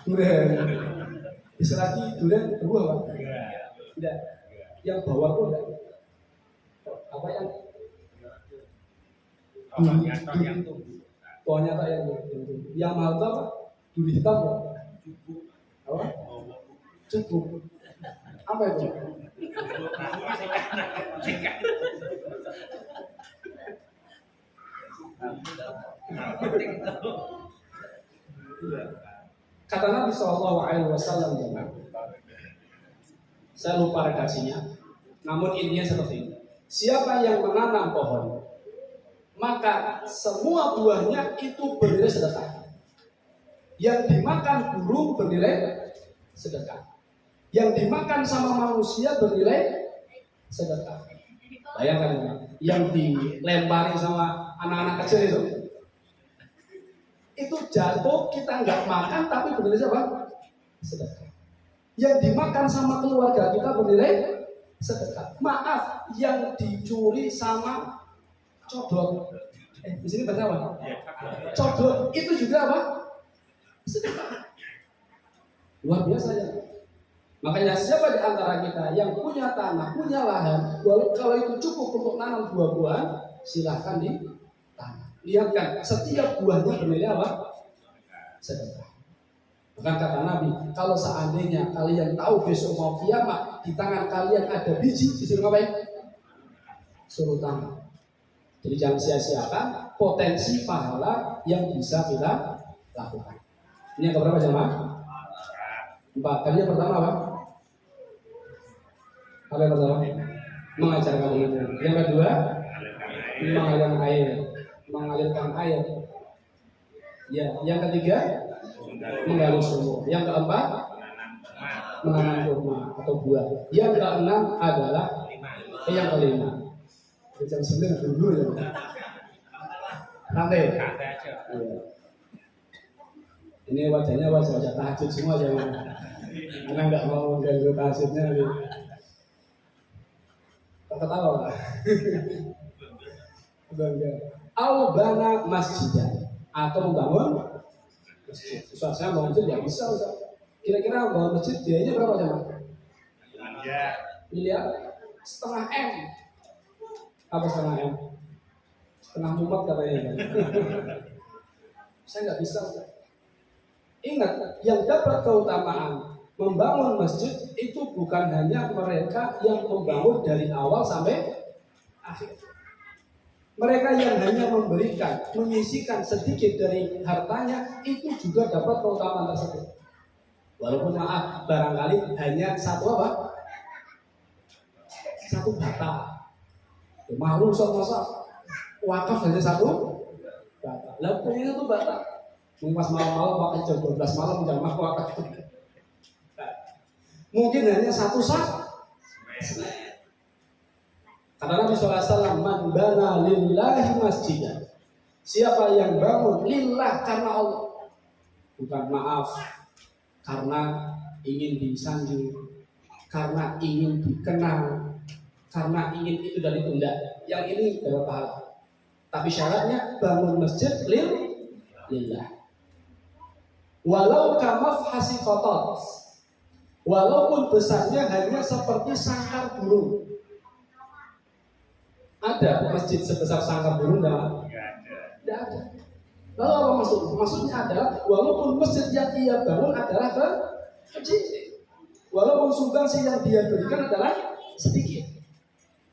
durian. Bisa lagi durian berbuah, Pak? Tidak. Yang bawah pun enggak. Apa yang yang tumbuh. Pohonnya tak yang tumbuh. Yang mahal itu apa? Duri hitam, Pak. Apa? Cukup. Apa itu? Kata Nabi SAW, saya lupa redaksinya, namun intinya seperti ini. Siapa yang menanam pohon, maka semua buahnya itu bernilai sedekah. Yang dimakan burung bernilai sedekah. Yang dimakan sama manusia bernilai sedekah. Bayangkan yang dilempari sama anak-anak kecil itu jatuh, kita nggak makan tapi bernilai apa? Sedekah. Yang dimakan sama keluarga kita bernilai sedekah. Maaf, yang dicuri sama codot. Di sini bahasa apa? Codot itu juga apa? Sedekah. Luar biasa ya. Makanya siapa di antara kita yang punya tanah, punya lahan, kalau itu cukup untuk nanam buah-buahan, silahkan di tanam. Lihat kan, setiap buahnya bernilai apa? Sedekah. Bukan kata Nabi, kalau seandainya kalian tahu besok mau kiamat, di tangan kalian ada biji, disuruh ngapain? Suruh tanam. Jadi jangan sia-siakan potensi pahala yang bisa kita lakukan. Ini yang keberapa jemaah? 4. Tadi yang pertama apa? Apa yang pertama? Mengajarkan ilmu. Yang kedua, mengalirkan air. Mengalirkan air. Ya, yang ketiga, menggali sumur. Yang keempat, menanam kurma atau buah. Yang keenam adalah yang kelima. Jam 9 dulu ya. Santai. Ini wajahnya wajah tahajud semua jangan. Karena nggak mau mengganggu tahajudnya nih. Ketawa. Bangga. Al-bana masjidan atau membangun masjid. Ustaz, saya bangun masjid ya bisa Ustaz. Kira-kira bangun masjid biayanya berapa jemaah? Miliar. Setengah M. Apa setengah M? Setengah mumet katanya. Saya nggak bisa Ustaz. Ingat, yang dapat keutamaan membangun masjid itu bukan hanya mereka yang membangun dari awal sampai akhir. Mereka yang hanya memberikan, menyisihkan sedikit dari hartanya itu juga dapat keutamaan tersebut. Walaupun maaf, barangkali hanya satu apa? Satu bata. Malu masa wakaf hanya satu bata. Lalu punya satu bata. Pas malam-malam pakai jam 12 malam jamaah wakaf. Mungkin hanya satu sak. Kata Nabi SAW, man bana lillahi masjidan. Siapa yang bangun lillah karena Allah, bukan maaf karena ingin disanjung, karena ingin dikenal, karena ingin itu dan itu, enggak. Yang ini dapat pahala. Tapi syaratnya bangun masjid lillah. Walau kamaf hasikotot, walaupun besarnya hanya seperti sangkar burung. Ada masjid sebesar sangkar burung enggak? Tidak ada. Lalu apa maksudnya? Maksudnya adalah walaupun masjid yang ia bangun adalah kecil, walaupun sumbangsi yang dia berikan adalah sedikit.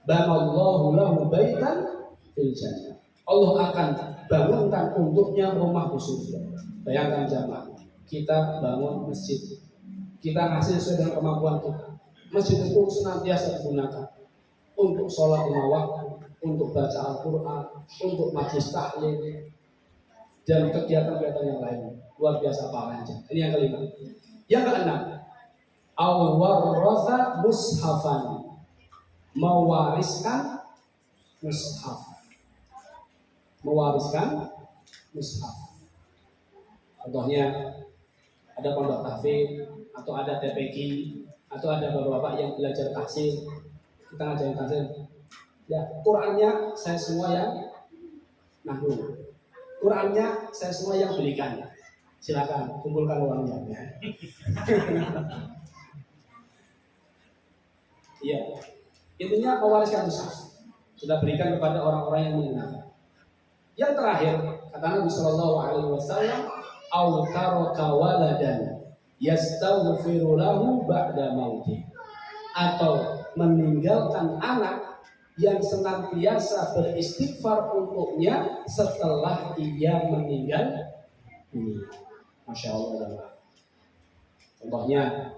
Banallahu lahu baitan fil jannah. Allah akan bangunkan untuknya rumah di surga. Bayangkan jamaah, kita bangun masjid, kita ngasih sesuai dengan kemampuan kita. Masjid itu senantiasa digunakan untuk sholat lima waktu, untuk baca Al-Quran, untuk majlis tahlil, dan kegiatan-kegiatan yang lain. Luar biasa pahalanya. Ini yang kelima. Yang keenam, al-warratha mushafan, mewariskan mushaf. Mewariskan mushaf. Contohnya ada pondok tahfidz atau ada TPQ atau ada bapak-bapak yang belajar tahsin, kita ngajarin tahsin. Ya, Qurannya saya semua yang nanggung. Qurannya saya semua yang belikan. Silakan kumpulkan uangnya. Iya. Intinya mewariskan mushaf. Sudah berikan kepada orang-orang yang mengenal. Yang terakhir, kata Nabi Shallallahu Alaihi Wasallam, "Au taraka waladan yastaghfiru lahu ba'da mautih." Atau meninggalkan anak yang senantiasa beristighfar untuknya setelah ia meninggal dunia. Masya Allah. Contohnya,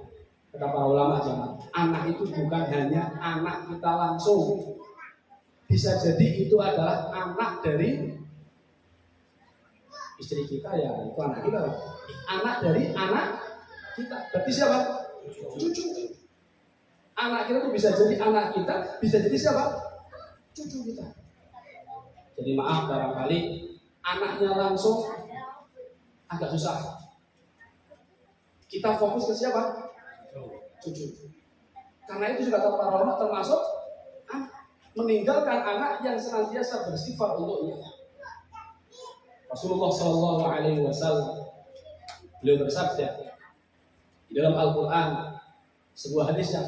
kata para ulama jamaah, anak itu bukan hanya anak kita langsung. Bisa jadi itu adalah anak dari istri kita, ya itu anak kita. Anak dari anak kita. Berarti siapa? Cucu. Anak kita itu bisa jadi anak kita, bisa jadi siapa? Cucu kita. Jadi maaf barangkali anaknya langsung agak susah. Kita fokus ke siapa? Cucu. Karena itu juga kata para ulama termasuk meninggalkan anak yang senantiasa bersifat untuknya. Rasulullah Shallallahu Alaihi Wasallam beliau bersabda di dalam Al-Quran, sebuah hadis yang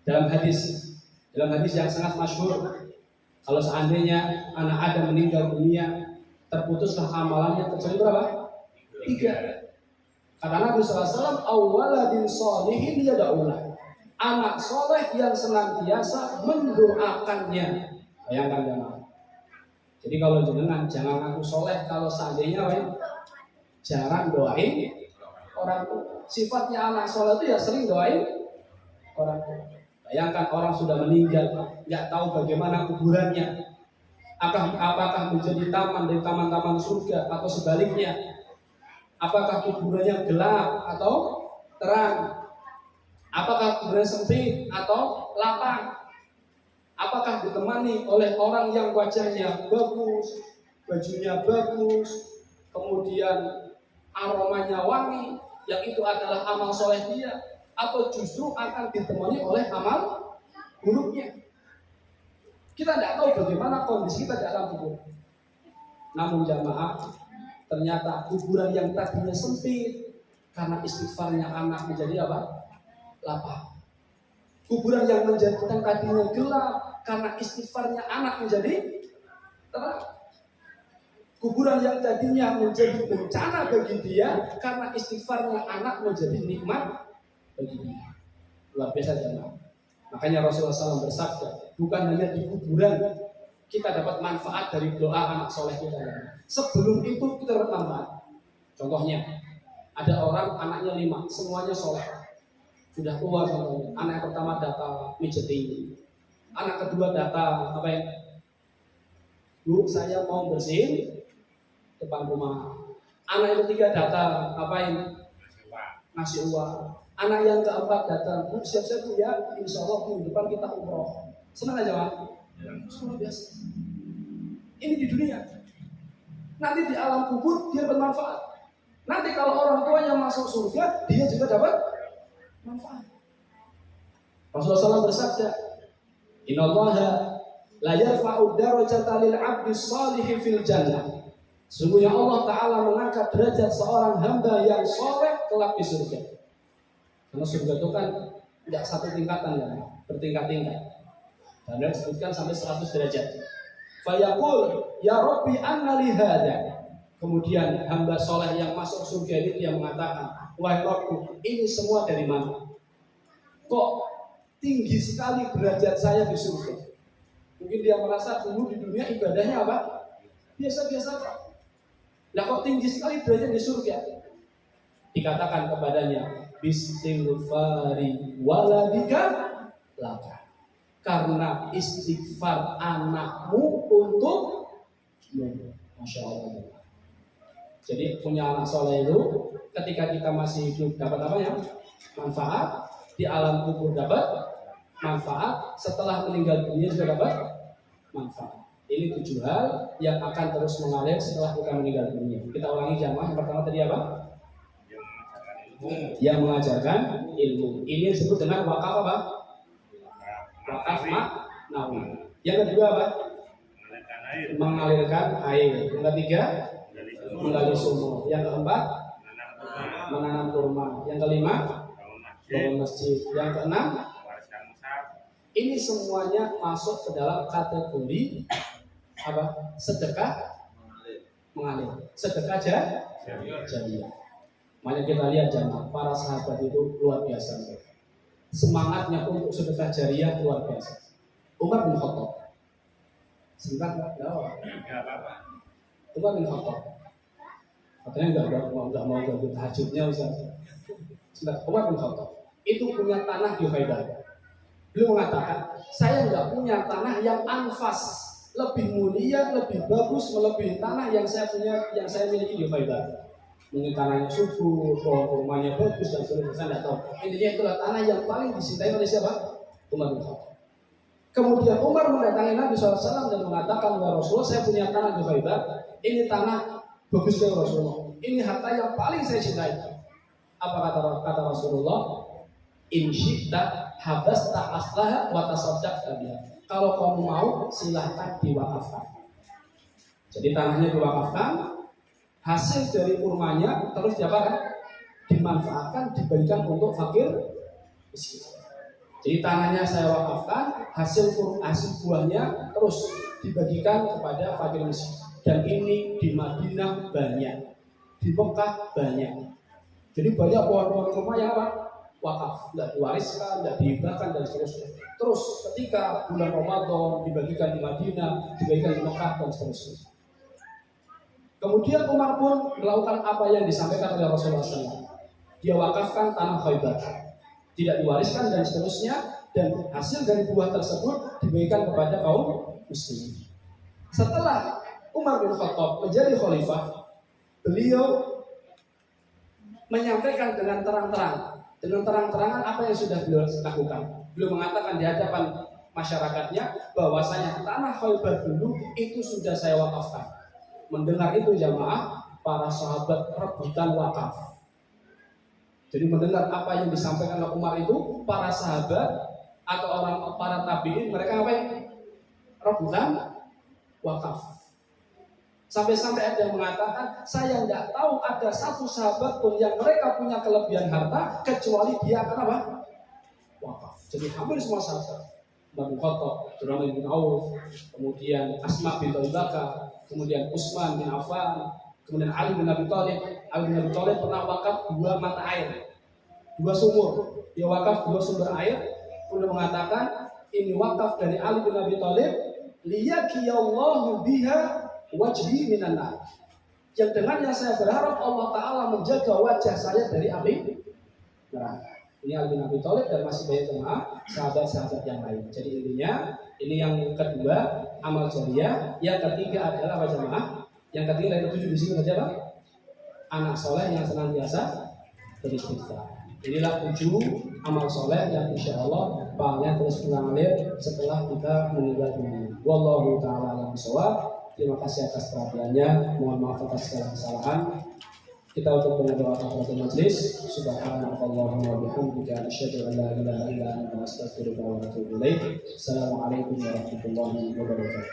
dalam hadis yang sangat masyhur, kalau seandainya anak Adam meninggal dunia, terputuslah amalannya kecuali berapa? 3. Kata Nabi SAW, awaladin sholihin yada'ulah, anak soleh yang senantiasa mendoakannya. Bayangkan jemaah. Jadi kalau jenengan jangan ngaku soleh kalau seandainya jarang doain orang tua. Sifatnya anak soleh itu ya sering doain orang tua. Bayangkan orang sudah meninggal, nggak tahu bagaimana kuburannya. Apakah menjadi taman dari taman-taman surga atau sebaliknya? Apakah kuburannya gelap atau terang? Apakah kuburannya sempit atau lapang? Apakah ditemani oleh orang yang wajahnya bagus, bajunya bagus, kemudian aromanya wangi, yang itu adalah amal soleh dia, atau justru akan ditemani oleh amal buruknya? Kita tidak tahu bagaimana kondisi kita di alam kubur. Namun jamaah, ternyata kuburan yang tadinya sempit karena istighfarnya anak menjadi apa? Lapang. Kuburan yang menjadikan tadinya gelap karena istighfarnya anak menjadi terang. Kuburan yang tadinya menjadi bencana bagi dia karena istighfarnya anak menjadi nikmat bagi dia. Luar biasa jemaah. Makanya Rasulullah SAW bersabda, bukan hanya di kuburan kita dapat manfaat dari doa anak soleh kita. Sebelum itu kita dapat manfaat. Contohnya, ada orang anaknya 5, semuanya soleh. Sudah tua contohnya. Anak yang pertama datang mijetin. Anak kedua datang apa yang? Bu, saya mau bersihin depan rumah. Anak yang ketiga datang ngapain? Ngasih uang. Anak yang keempat datang, Bu, siap-siap Bu ya, insya Allah minggu depan kita umroh. Senang aja Pak? Luar biasa. Ini di dunia. Nanti di alam kubur dia bermanfaat. Nanti kalau orang tuanya masuk surga, dia juga dapat manfaat. Rasulullah SAW bersabda, Innallaha la yarfa'u darajata lil 'abdi shalihi fil jannah. Sungguhnya Allah Ta'ala mengangkat derajat seorang hamba yang soleh kelak di surga. Karena surga itu kan tidak satu tingkatan ya, bertingkat-tingkat. Dan disebutkan sampai 100 derajat. Fayaqul ya Rabbi anna li hada. Kemudian hamba soleh yang masuk surga ini dia mengatakan, wahai Rabbku, ini semua dari mana? Kok tinggi sekali derajat saya di surga? Mungkin dia merasa dulu di dunia ibadahnya apa? Biasa-biasa saja. Lah kok tinggi sekali derajat di surga? Dikatakan kepadanya, bistighfari waladika laka. Karena istighfar anakmu untukmu. Masya Allah. Jadi punya anak soleh itu ketika kita masih hidup dapat apa ya? Manfaat. Di alam kubur dapat manfaat. Setelah meninggal dunia juga dapat manfaat. Ini 7 hal yang akan terus mengalir setelah kita meninggal dunia. Kita ulangi jamaah. Yang pertama tadi apa? Yang mengajarkan ilmu. Ini disebut dengan wakaf apa? Wakaf ma'nawi. Yang kedua apa? Mengalirkan air. Yang ketiga, menggali sumur. Yang keempat, menanam kurma. Yang kelima, bangun masjid. Yang keenam, ini semuanya masuk ke dalam kategori apa? Sedekah mengalir. Sedekah jariyah. Makanya kita lihat jamaah, para sahabat itu luar biasa. Semangatnya untuk sedekah jariyah luar biasa. Umar bin Khattab. Sebentar enggak apa-apa. Umar bin Khattab. Katanya enggak mau ganggu tahajudnya Ustaz. Sebentar, Umar bin Khattab itu punya tanah di Khaibar. Beliau mengatakan, saya enggak punya tanah yang anfas, lebih mulia, lebih bagus melebihi tanah yang saya punya, yang saya miliki di Khaibar. Mungkin tanahnya subur, pohon kurmanya bagus dan seterusnya, saya tidak tahu. Intinya itulah tanah yang paling dicintai oleh siapa? Umar bin Khattab. Kemudian Umar mendatangi Nabi SAW dan mengatakan, ya Rasulullah, saya punya tanah di Khaibar. Ini tanah bagus ya Rasulullah. Ini harta yang paling saya cintai. Apa kata Rasulullah? In syi'ta habasta aslaha wa tasaddaqta biha. Kalau kamu mau silahkan diwakafkan. Jadi tanahnya diwakafkan. Hasil dari kurmanya terus dimanfaatkan, dibagikan untuk fakir miskin. Jadi tanahnya saya wakafkan, hasil buahnya terus dibagikan kepada fakir miskin. Dan ini di Madinah banyak, di Mekah banyak. Jadi banyak pohon-pohon kurma yang apa? Wakaf, tidak diwariskan, tidak dihibahkan dan seterusnya. Terus ketika bulan Ramadan dibagikan di Madinah, dibagikan di Mekah dan seterusnya. Kemudian Umar pun melakukan apa yang disampaikan oleh Rasulullah SAW. Dia wakafkan tanah Khaibar, tidak diwariskan dan seterusnya, dan hasil dari buah tersebut diberikan kepada kaum muslimin. Setelah Umar bin Khattab menjadi khalifah, beliau menyampaikan dengan terang-terangan apa yang sudah beliau lakukan. Beliau mengatakan di hadapan masyarakatnya bahwasanya tanah Khaibar dulu itu sudah saya wakafkan. Mendengar itu jamaah, para sahabat rebutan wakaf. Jadi mendengar apa yang disampaikan oleh Umar itu, para sahabat atau para tabiin, mereka apa yang rebutan wakaf. Sampai-sampai ada yang mengatakan, saya tidak tahu ada satu sahabat pun yang mereka punya kelebihan harta kecuali dia akan apa? Wakaf. Jadi hampir semua sahabat. Abu Khattab, Abdurrahman bin Auf, kemudian Asma bin Abi Bakar, kemudian Utsman bin Affan, kemudian Ali bin Abi Thalib. Ali bin Abi Thalib pernah wakaf 2 mata air, 2 sumur. Dia wakaf 2 sumber air. Kemudian mengatakan ini wakaf dari Ali bin Abi Thalib, liyaqiyallahu biha wajhi minan nar. Yang dengannya saya berharap Allah Ta'ala menjaga wajah saya dari api neraka. Ini Ali bin Abi Thalib dan masih banyak jemaah sahabat-sahabat yang lain. Jadi intinya ini yang kedua amal jariyah. Yang ketiga adalah apa jemaah? Yang ketiga dari 7 di sini adalah anak soleh yang senantiasa beristighfar. Inilah 7 amal soleh yang insya Allah pahalanya terus mengalir setelah kita meninggal dunia. Wallahu ta'ala a'lam bishawab. Terima kasih atas perhatiannya. Mohon maaf atas segala kesalahan. Kita untuk berdoa kafaratul majlis. Subhanakallahumma wa bihamdika asyhadu an la ilaha illa anta astaghfiruka wa atubu ilaik. Assalamualaikum warahmatullahi wabarakatuh.